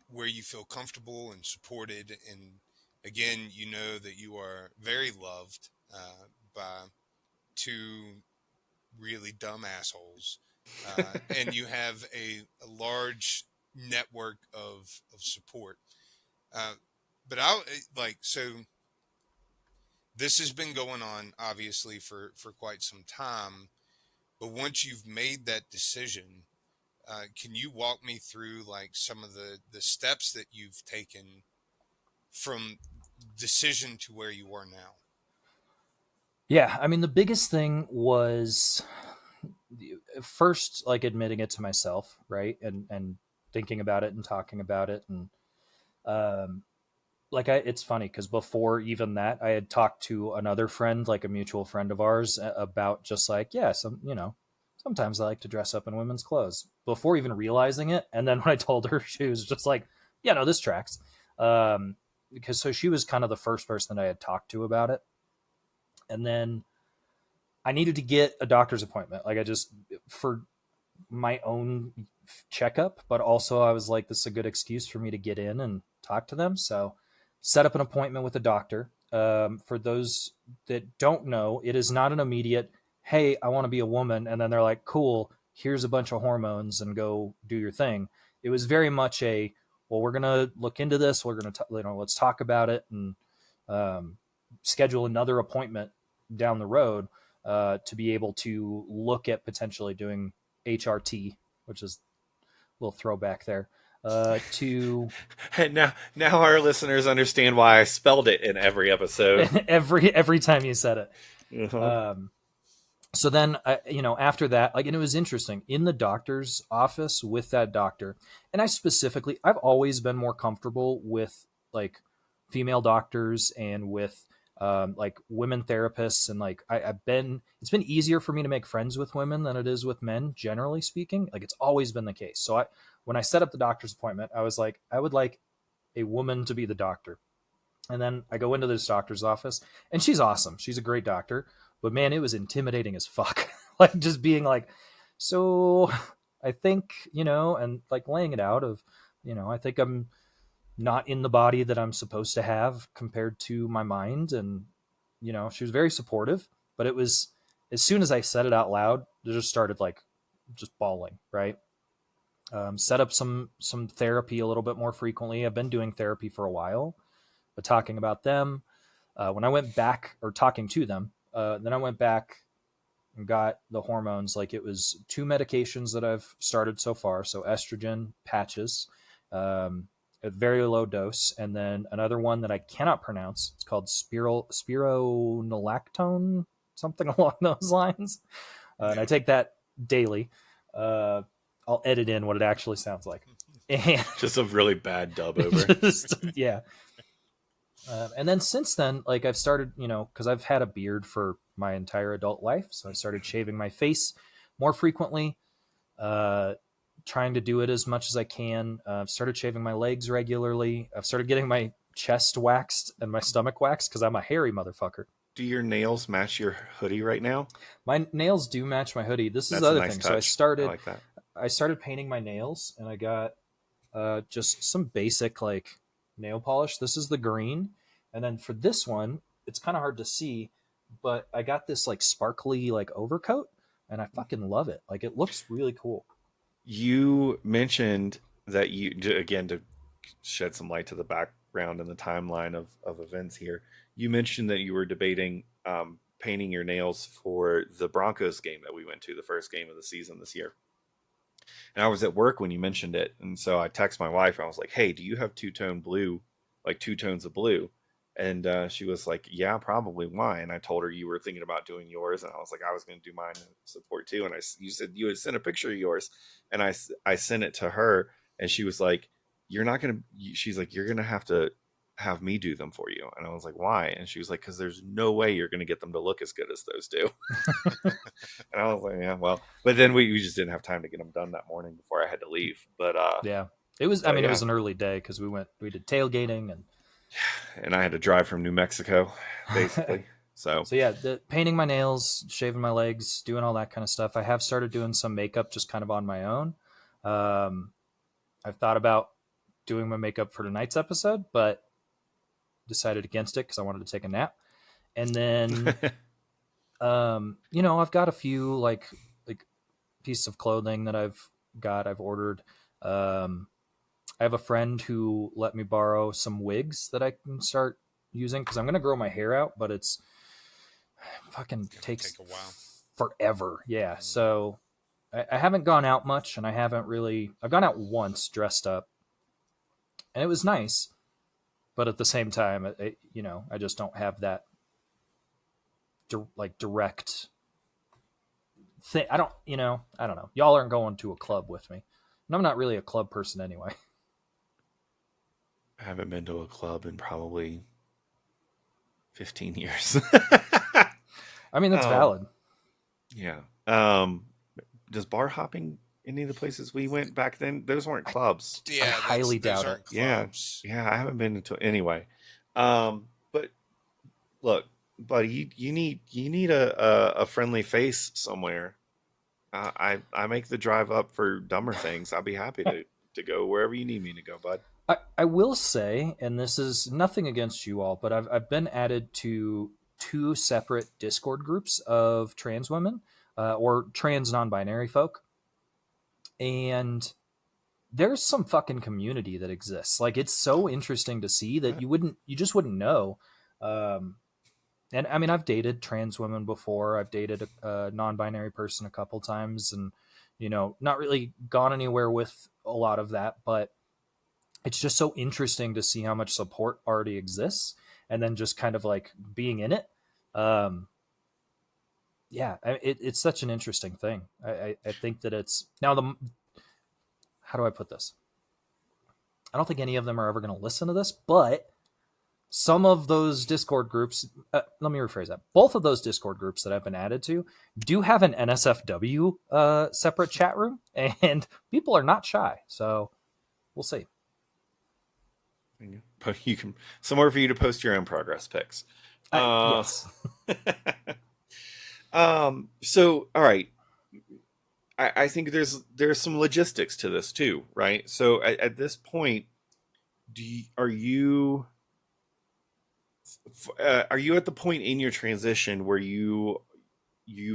where you feel comfortable and supported. And again, you know that you are very loved by two really dumb assholes. And you have a large network of support. Uh, but so this has been going on obviously for quite some time. But once you've made that decision, can you walk me through like some of the steps that you've taken from decision to where you are now? Yeah, I mean the biggest thing was first like admitting it to myself, right, and thinking about it and talking about it, and um, it's funny because before even that, I had talked to another friend, like a mutual friend of ours, about just like, yeah, some sometimes I like to dress up in women's clothes before even realizing it. And then when I told her, she was just like, yeah, no, this tracks. Because so she was kind of the first person that I had talked to about it. And then I needed to get a doctor's appointment. Like I just, for my own checkup, but also I was like, this is a good excuse for me to get in and talk to them. So set up an appointment with a doctor. For those that don't know, it is not an immediate, hey, I want to be a woman. And then they're like, cool, here's a bunch of hormones and go do your thing. It was very much a, well, we're going to look into this. We're going to, let's talk about it and schedule another appointment down the road to be able to look at potentially doing HRT, which is a little throwback there. To And now our listeners understand why I spelled it in every episode. every time you said it. Uh-huh. So then, after that, like, and it was interesting in the doctor's office with that doctor. And I've always been more comfortable with like female doctors and with like women therapists. And like, it's been easier for me to make friends with women than it is with men, generally speaking. Like, it's always been the case. So when I set up the doctor's appointment, I was like, I would like a woman to be the doctor. And then I go into this doctor's office, and she's awesome. She's a great doctor, but man, it was intimidating as fuck. Like just being like, so I think, and like laying it out of, I think I'm not in the body that I'm supposed to have compared to my mind. And, she was very supportive, but it was, as soon as I said it out loud, it just started like just bawling, right? Set up some therapy a little bit more frequently. I've been doing therapy for a while, but talking about them, when I went back, or talking to them, then I went back and got the hormones. Like it was 2 medications that I've started so far. So estrogen patches, at very low dose, and then another one that I cannot pronounce. It's called spironolactone, something along those lines. And I take that daily. I'll edit in what it actually sounds like. And Just a really bad dub over. yeah. And then since then, like I've started, because I've had a beard for my entire adult life. So I started shaving my face more frequently, trying to do it as much as I can. I've started shaving my legs regularly. I've started getting my chest waxed and my stomach waxed because I'm a hairy motherfucker. Do your nails match your hoodie right now? My nails do match my hoodie. This is That's the a other nice thing. touch. So I like that. I started painting my nails, and I got just some basic like nail polish. This is the green. And then for this one, it's kind of hard to see, but I got this like sparkly like overcoat, and I fucking love it. Like it looks really cool. You mentioned that again, to shed some light to the background and the timeline of events here, you mentioned that you were debating painting your nails for the Broncos game that we went to, the first game of the season this year. And I was at work when you mentioned it. And so I texted my wife and I was like, hey, do you have two-tone blue, like 2 tones of blue? And she was like, yeah, probably. Why? And I told her you were thinking about doing yours. And I was like, I was going to do mine and support too. And you said you had sent a picture of yours. And I sent it to her. And she was like, you're not going to, she's like, you're going to have me do them for you. And I was like, why? And she was like, because there's no way you're going to get them to look as good as those do. And I was like, yeah, well, but then we just didn't have time to get them done that morning before I had to leave. But yeah, it was, I mean, it was an early day because we did tailgating and I had to drive from New Mexico basically. So yeah, painting my nails, shaving my legs, doing all that kind of stuff. I have started doing some makeup just kind of on my own. I've thought about doing my makeup for tonight's episode, but decided against it because I wanted to take a nap. And then, I've got a few like pieces of clothing that I've ordered. I have a friend who let me borrow some wigs that I can start using because I'm going to grow my hair out, but it's fucking takes take a while. Forever. Yeah. So I haven't gone out much, and I've gone out once dressed up, and it was nice, but at the same time, I just don't have that direct thing. I don't know. Y'all aren't going to a club with me, and I'm not really a club person anyway. I haven't been to a club in probably 15 years. I mean, that's valid. Yeah. does bar hopping any of the places we went back then? Those weren't clubs. I Yeah, highly those doubt it. aren't Yeah, clubs. yeah, I haven't been into anyway. But look, buddy, you need a friendly face somewhere. I make the drive up for dumber things. I'll be happy to go wherever you need me to go, bud. I will say, and this is nothing against you all, but I've been added to two separate Discord groups of trans women or trans non-binary folk, and there's some fucking community that exists. Like it's so interesting to see that you just wouldn't know. Um, and I mean, I've dated trans women before. I've dated a non-binary person a couple times, and not really gone anywhere with a lot of that, but it's just so interesting to see how much support already exists and then just kind of like being in it. um yeah, it's such an interesting thing. I think that it's now the how do I put this? I don't think any of them are ever going to listen to this, but some of those Discord groups, let me rephrase that. Both of those Discord groups that I've been added to do have an NSFW separate chat room, and people are not shy. So we'll see. You can somewhere for you to post your own progress pics. Yes. So all right. I think there's some logistics to this too, right? So at this point, are you at the point in your transition where you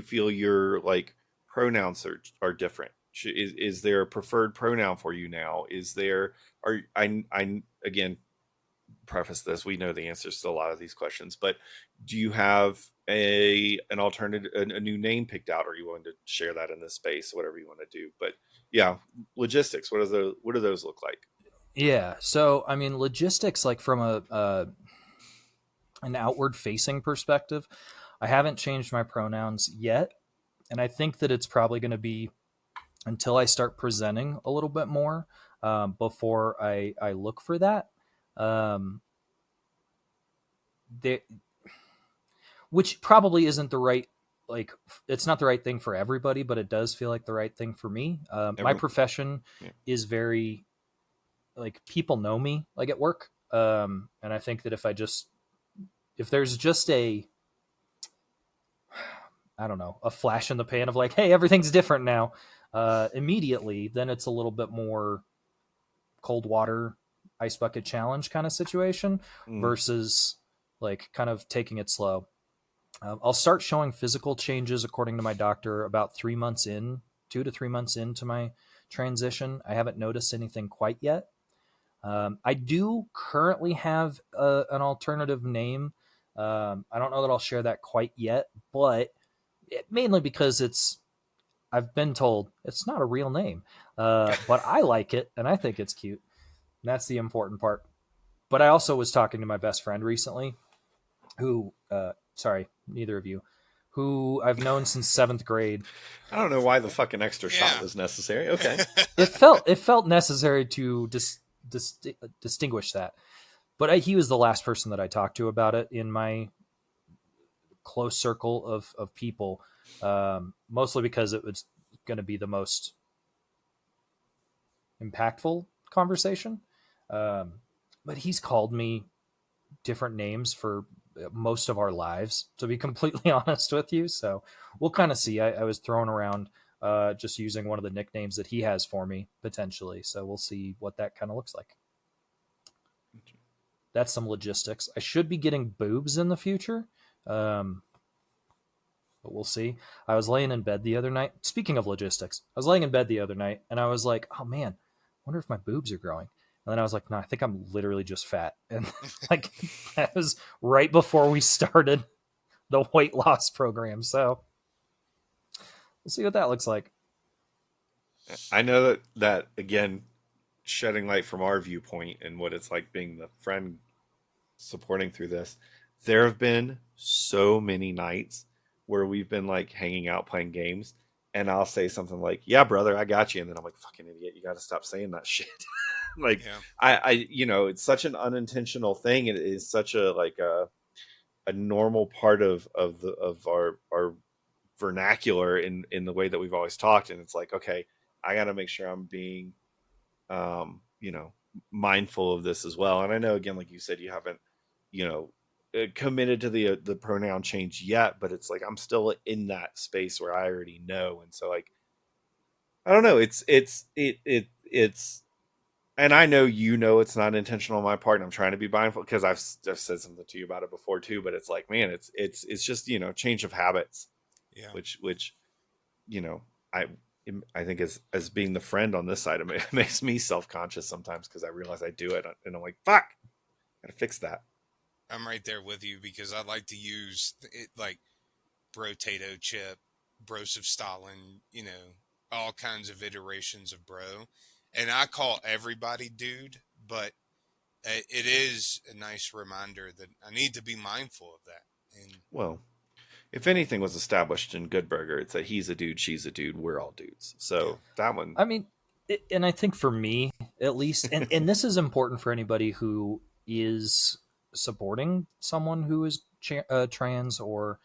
feel your like pronouns are different? Is there a preferred pronoun for you now? Is there are I again preface this, we know the answers to a lot of these questions, but do you have an alternative, a new name picked out? Or are you willing to share that in this space, whatever you want to do? But yeah, logistics, what do those look like? Yeah. So, I mean, logistics, like from an outward facing perspective, I haven't changed my pronouns yet. And I think that it's probably going to be until I start presenting a little bit more before I look for that. Um, they, which probably isn't the right, like, it's not the right thing for everybody, but it does feel like the right thing for me. My Everyone, profession yeah. is very, like, people know me, like, at work. And I think that if there's just I don't know, a flash in the pan of like, hey, everything's different now, immediately, then it's a little bit more cold water, ice bucket challenge kind of situation Mm. versus like kind of taking it slow. I'll start showing physical changes according to my doctor about 3 months in, 2 to 3 months into my transition. I haven't noticed anything quite yet. I do currently have an alternative name. I don't know that I'll share that quite yet, but mainly because I've been told it's not a real name, but I like it and I think it's cute. And that's the important part. But I also was talking to my best friend recently, who, sorry, neither of you, who I've known since seventh grade. I don't know why the fucking extra shot Yeah. was necessary. Okay. It felt necessary to distinguish that, but he was the last person that I talked to about it in my close circle of people, mostly because it was going to be the most impactful conversation. Um, but he's called me different names for most of our lives, to be completely honest with you. So we'll kind of see. I was throwing around just using one of the nicknames that he has for me potentially. So we'll see what that kind of looks like. That's some logistics. I should be getting boobs in the future. Um, but we'll see. I was laying in bed the other night. Speaking of logistics, I was laying in bed the other night and I was like, oh man, I wonder if my boobs are growing. And then I was like, no, I think I'm literally just fat. And like that was right before we started the weight loss program. So we'll see what that looks like. I know that again, shedding light from our viewpoint and what it's like being the friend supporting through this. There have been so many nights where we've been like hanging out playing games, and I'll say something like, "Yeah, brother, I got you," and then I'm like, "Fucking idiot, you got to stop saying that shit." Like, Yeah. it's such an unintentional thing. It is such a like a normal part of our vernacular in the way that we've always talked. And it's like, okay, I got to make sure I'm being, you know, mindful of this as well. And I know, again, like you said, you haven't, you know, committed to the pronoun change yet, but it's like I'm still in that space where I already know. And so like I don't know, it's and I know, you know, it's not intentional on my part, and I'm trying to be mindful because I've said something to you about it before too, but it's like, man, it's just, you know, change of habits, Yeah. which you know, I I think as being the friend on this side of it makes me self-conscious sometimes because I realize I do it and I'm like, fuck, gotta fix that. I'm right there with you because I like to use it like brotato chip, brosif Stalin, you know, all kinds of iterations of bro. And I call everybody dude, but it is a nice reminder that I need to be mindful of that. And Well, if anything was established in Good Burger, it's that he's a dude, she's a dude, we're all dudes. yeah, So that one, I mean, and I think for me at least, and this is important for anybody who is supporting someone who is trans or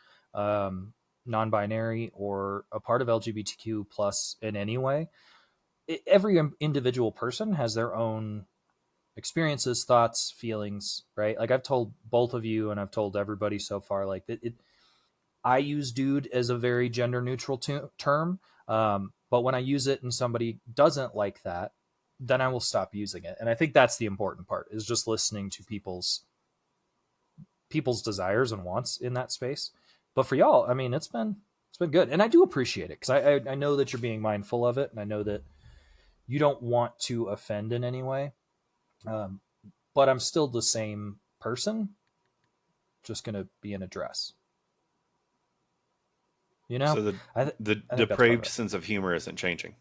non-binary or a part of LGBTQ plus in any way. Every individual person has their own experiences, thoughts, feelings, right? Like I've told both of you, and I've told everybody so far, like I use dude as a very gender neutral term. But when I use it and somebody doesn't like that, then I will stop using it. And I think that's the important part, is just listening to people's desires and wants in that space. But for y'all, I mean, it's been good. And I do appreciate it because I know that you're being mindful of it. And I know that you don't want to offend in any way. Um, but I'm still the same person, just going to be in a dress. You know, so the the I think that's part of depraved it. sense of humor isn't changing.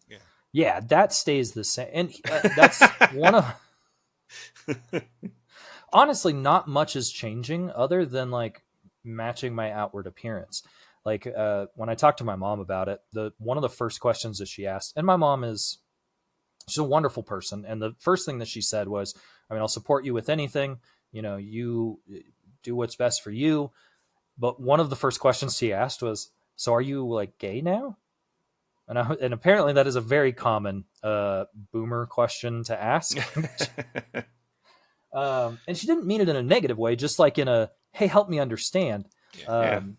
yeah. Yeah, that stays the same. And that's one of, honestly, not much is changing other than like matching my outward appearance. Like when I talked to my mom about it, the one of the first questions that she asked, and my mom is, she's a wonderful person, and the first thing that she said was, I mean, I'll support you with anything, you know, you do what's best for you. But one of the first questions she asked was, so are you like gay now? And apparently that is a very common boomer question to ask. And she didn't mean it in a negative way, just like in a, hey, help me understand. Yeah. Yeah. Um,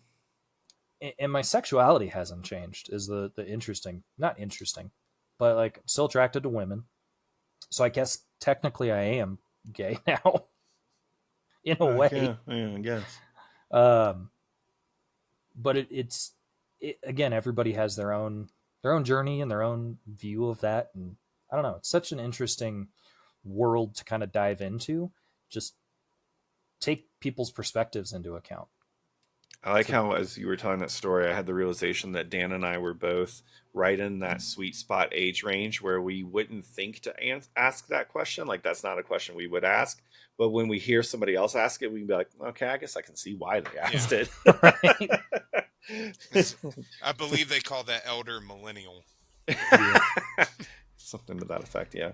and my sexuality hasn't changed, is the interesting, not interesting, but like I'm still attracted to women. So I guess technically I am gay now in a way. Yeah, I guess. Um, but again, everybody has their own journey and their own view of that. And I don't know, it's such an interesting world to kind of dive into. Just take people's perspectives into account. I like So how, as you were telling that story, I had the realization that Dan and I were both right in that sweet spot age range where we wouldn't think to ask that question. Like, that's not a question we would ask. But when we hear somebody else ask it, we can be like, okay, I guess I can see why they Yeah. asked it. right. I believe they call that elder millennial. Yeah. Something to that effect, yeah.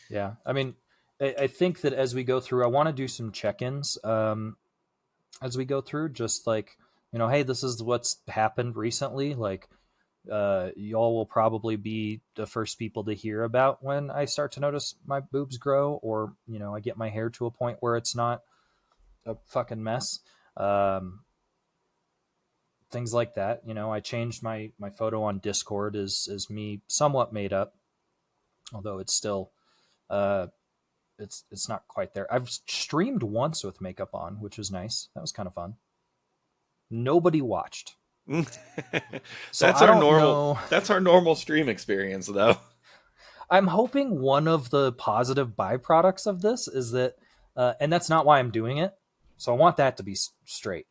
Yeah. I mean, I think that as we go through, I want to do some check-ins as we go through, just like, you know, hey, this is what's happened recently. Like, y'all will probably be the first people to hear about when I start to notice my boobs grow, or, you know, I get my hair to a point where it's not a fucking mess. Um, Things like that. You know, I changed my photo on Discord as me somewhat made up, although it's still uh it's not quite there. I've streamed once with makeup on, which was nice. That was kind of fun. Nobody watched. So That's I our don't normal know. that's our normal stream experience though. I'm hoping one of the positive byproducts of this is that, and that's not why I'm doing it. So I want that to be straight.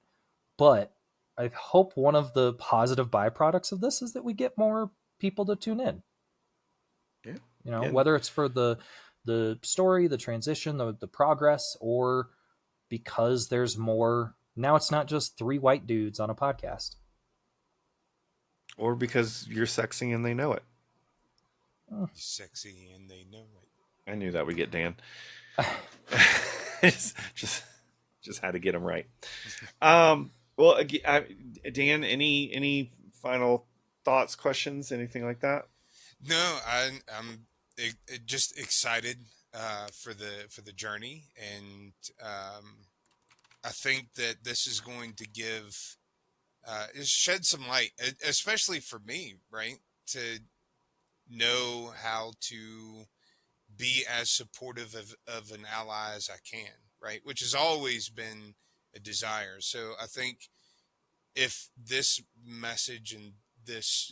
But I hope one of the positive byproducts of this is that we get more people to tune in. Yeah. You know, Again, whether it's for the story, the transition, the progress, or because there's more. Now it's not just three white dudes on a podcast. or because you're sexy and they know it. Sexy and they know it. I knew that would get Dan. just just had to get him right. Well, Dan, any final thoughts, questions, anything like that? No, I'm just excited for the journey, and I think that this is going to give shed some light, especially for me, right? To know how to be as supportive of an ally as I can, right? Which has always been a desire. So I think if this message and this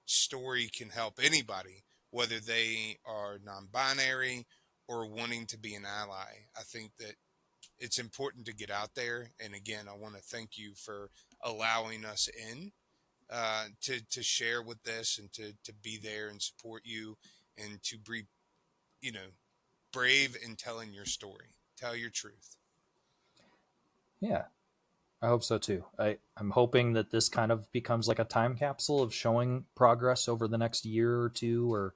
story can help anybody, whether they are non binary or wanting to be an ally, I think that it's important to get out there. And again, I want to thank you for allowing us in to share with this and to be there and support you and to be, you know, brave in telling your story. Tell your truth. Yeah, I hope so too. I'm hoping that this kind of becomes like a time capsule of showing progress over the next year or two, or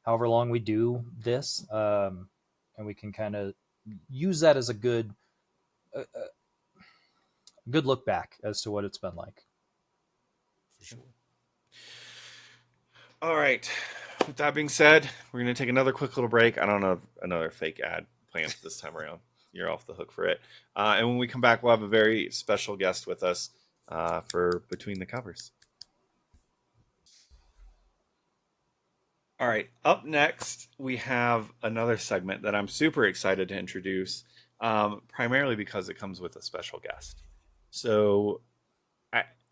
however long we do this, and we can kind of use that as a good look back as to what it's been like. For sure. All right. With that being said, we're going to take another quick little break. I don't know another fake ad planned this time around. You're off the hook for it. And when we come back, we'll have a very special guest with us for Between the Covers. All right. Up next, we have another segment that I'm super excited to introduce, primarily because it comes with a special guest. So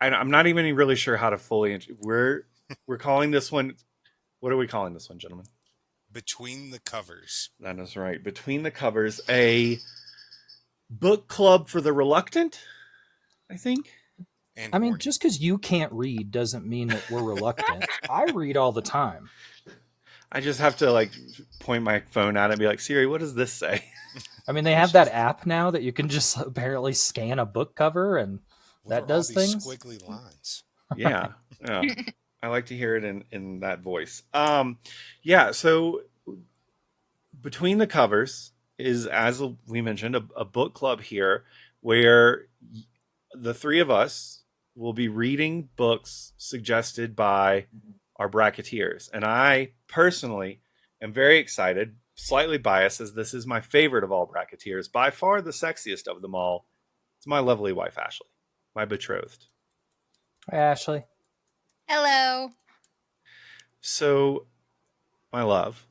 I'm not even really sure how to fully. We're calling this one. What are we calling this one, gentlemen? Between the Covers. That is right. Between the Covers, a book club for the reluctant, I think. And I mean, horny. just because you can't read doesn't mean that we're reluctant. I read all the time. I just have to like point my phone at it and be like, Siri, what does this say? I mean, they have that app now that you can just apparently scan a book cover and What that are all does these things. squiggly lines? Yeah. Yeah. I like to hear it in that voice. Yeah, so Between the Covers is, as we mentioned, a book club here where the three of us will be reading books suggested by our bracketeers. And I personally am very excited, slightly biased, as this is my favorite of all bracketeers, by far the sexiest of them all. It's my lovely wife, Ashley, my betrothed. Hi, Ashley. Hello. So, my love,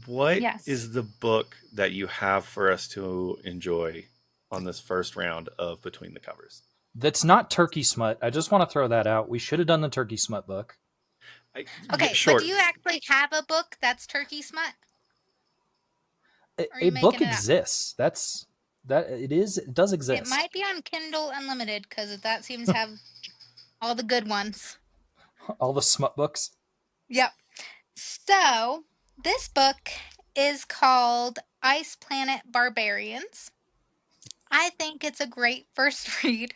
what Yes. is the book that you have for us to enjoy on this first round of Between the Covers? That's not turkey smut. I just want to throw that out. We should have done the turkey smut book. Okay, but do Sure. you actually have a book that's turkey smut? Or are A you book making it up? exists. It does It exist. might be on Kindle Unlimited because that seems to have all the good ones. All the smut books. Yep. So, this book is called Ice Planet Barbarians. I think it's a great first read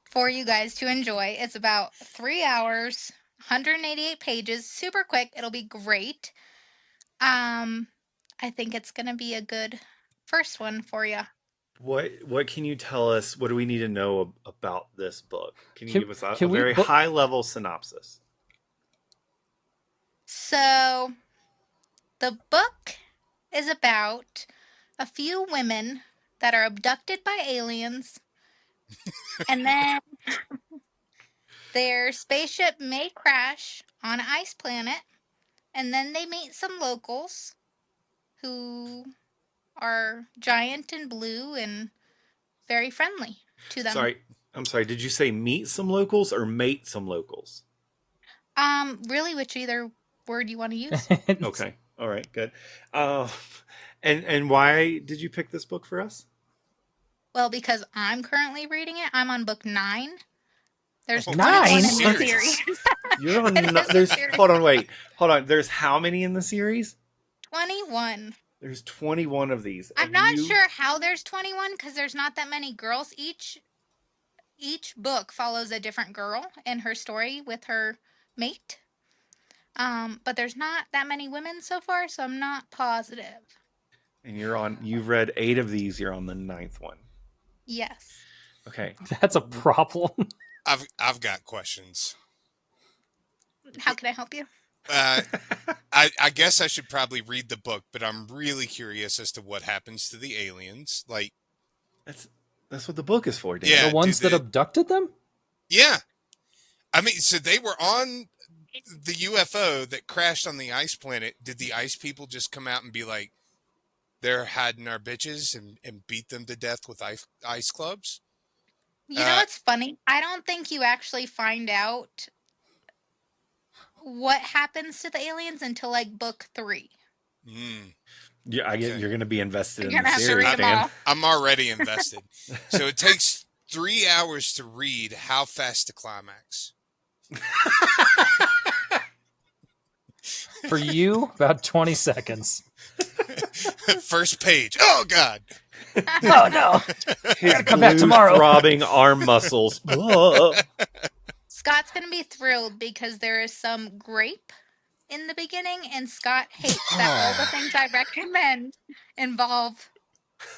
for you guys to enjoy. It's about 3 hours, 188 pages, super quick. It'll be great. Um, I think it's going to be a good first one for you. What can you tell us? What do we need to know about this book? Can you Can, give us a can we very book? high level synopsis? So, the book is about a few women that are abducted by aliens, and then their spaceship may crash on an ice planet, and then they meet some locals who are giant and blue and very friendly to them. Sorry, I'm sorry. Did you say meet some locals or mate some locals? Really, which either word you want to use? Okay, all right, good. Uh, and why did you pick this book for us? Well, because I'm currently reading it. I'm on book 9. There's Oh, 21 9? in the series. You're It on. is a There's. series. Hold on. Wait. Hold on. There's how many in the series? 21. There's 21 of these. I'm Have not you? sure how there's 21 because there's not that many girls. Each book follows a different girl in her story with her mate. But there's not that many women so far, so I'm not positive. And you're on. You've read 8 of these. You're on the ninth one. Yes. Okay. That's a problem. I've got questions. How can I help you? I guess I should probably read the book, but I'm really curious as to what happens to the aliens. Like, That's what the book is for, Dan. Yeah, The ones that abducted them? yeah. I mean, so they were on the UFO that crashed on the ice planet. Did the ice people just come out and be like, they're hiding our bitches and beat them to death with ice clubs? You know what's funny? I don't think you actually find out what happens to the aliens until like book 3. Yeah, Okay. you're going to be invested You're in gonna the have to series, read them Dan. all. I'm already invested. So it takes 3 hours to read. How fast to climax? For you, about 20 seconds. First page. Oh, God. Oh, no. His come back blue tomorrow. throbbing arm muscles. Scott's gonna be thrilled because there is some grape in the beginning, and Scott hates that all the things I recommend involve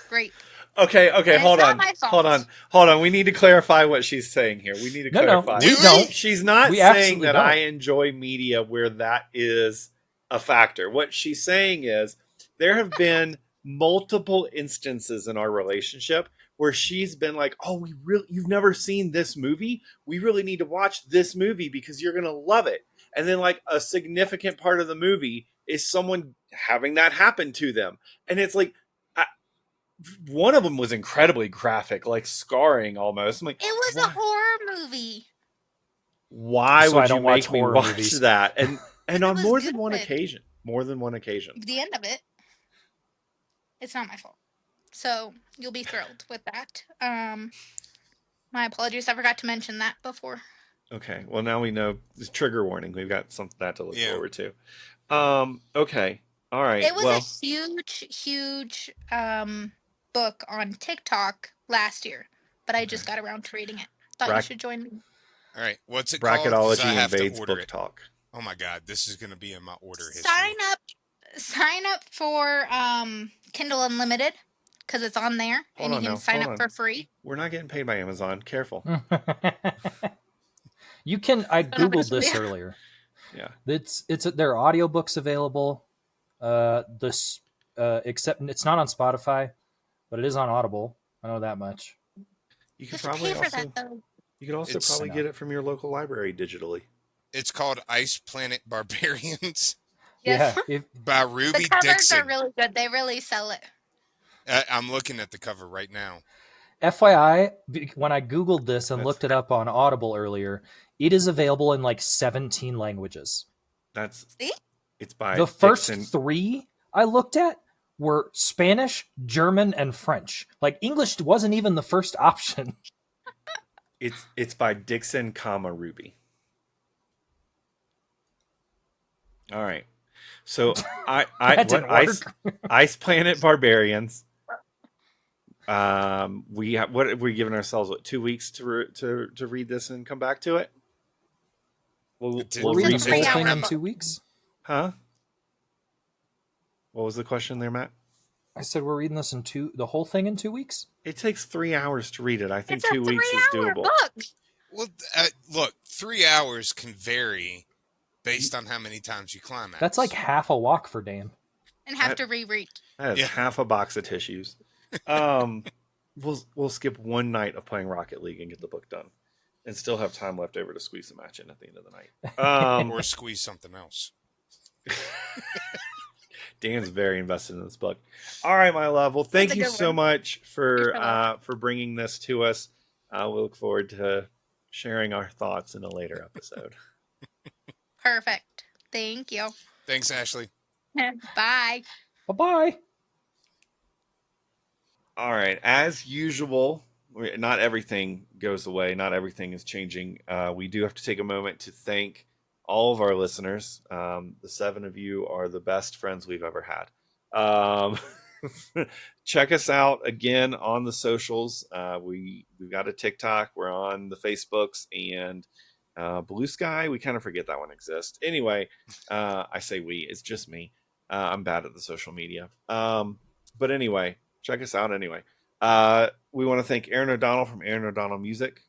grape. Okay, And hold it's not on. my fault. Hold on. We need to clarify what she's saying here. We need to clarify. we don't. She's not We saying absolutely that don't. I enjoy media where that is a factor. What she's saying is there have been multiple instances in our relationship where she's been like, "Oh, you've never seen this movie? We really need to watch this movie because you're going to love it." And then like a significant part of the movie is someone having that happen to them. And it's like one of them was incredibly graphic, like scarring almost. I'm like, It was a horror movie. why So would I you don't watch make me horror watch movies. that? And It on was more than one good. occasion. More than one occasion. The end of it. It's not my fault. So you'll be thrilled with that. My apologies. I forgot to mention that before. Okay. Well, now we know this trigger warning. We've got something that to look Yeah. forward to. Okay. All right. It was a huge book on TikTok last year, but I just got around to reading it. Thought you should join me. All right. What's it called? 'Cause I Bracketology have to invades order book it. talk. Oh my God, this is going to be in my order history. Sign up for Kindle Unlimited because it's on there, and you can sign up for free. We're not getting paid by Amazon. Careful. You can. I googled this earlier. Yeah. There are audiobooks available. Except it's not on Spotify, but it is on Audible. I know that much. You could You have to probably pay for that though. You could also probably get it from your local library digitally. It's called Ice Planet Barbarians Yes. Yeah. by Ruby The covers Dixon. are really good. They really sell it. I'm looking at the cover right now. FYI, when I googled this and looked it up on Audible earlier, it is available in like 17 languages. See? It's by the first Dixon. 3 I looked at were Spanish, German, and French. Like English wasn't even the first option. It's by Dixon, Ruby. All right. So Ice Planet Barbarians. We have what have we given ourselves? 2 weeks to read this and come back to it. We'll read It's a the whole 3-hour thing in book. 2 weeks. Huh? What was the question there, Matt? I said we're reading this the whole thing in 2 weeks. It takes 3 hours to read it. I think It's a 2 weeks is 3-hour doable. book. Well, look, 3 hours can vary based on how many times you climax. That's like half a walk for Dan. And have to reread. That is half a box of tissues. We'll skip one night of playing Rocket League and get the book done, and still have time left over to squeeze a match in at the end of the night. Or squeeze something else. Dan's very invested in this book. All right, my love. Well, thank you so much for bringing this to us. We look forward to sharing our thoughts in a later episode. Perfect. Thank you. Thanks, Ashley. Bye. Bye-bye. All right. As usual, not everything goes away. Not everything is changing. We do have to take a moment to thank all of our listeners. The 7 of you are the best friends we've ever had. Check us out again on the socials. We've got a TikTok. We're on the Facebooks and Blue Sky. We kind of forget that one exists. Anyway, I say we. It's just me. I'm bad at the social media. But anyway, check us out anyway. We want to thank Aaron O'Donnell from Aaron O'Donnell Music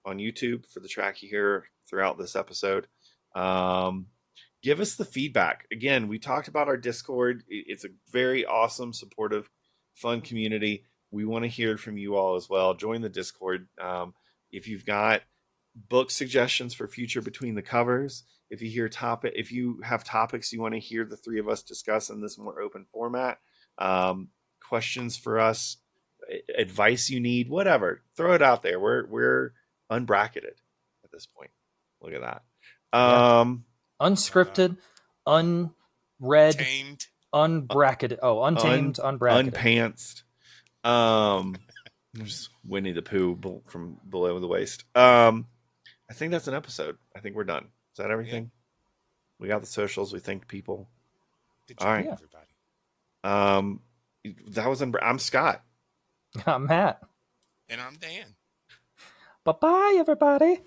on YouTube for the track you hear throughout this episode. Give us the feedback. Again, we talked about our Discord. It's a very awesome, supportive, fun community. We want to hear from you all as well. Join the Discord. If you've got book suggestions for future Between the Covers, if you have topics you want to hear the three of us discuss in this more open format, questions for us, advice you need, whatever, throw it out there. We're unbracketed at this point. Look at that. Unscripted, unread, Tamed. unbracketed. Oh, untamed, unbracketed. Unpantsed. Just Winnie the Pooh from below the waist. I think that's an episode. I think we're done. Is that everything? Yeah. We got the socials. We thanked people. Good job, all right, everybody. That was I'm Scott. I'm Matt. And I'm Dan. Bye-bye, everybody.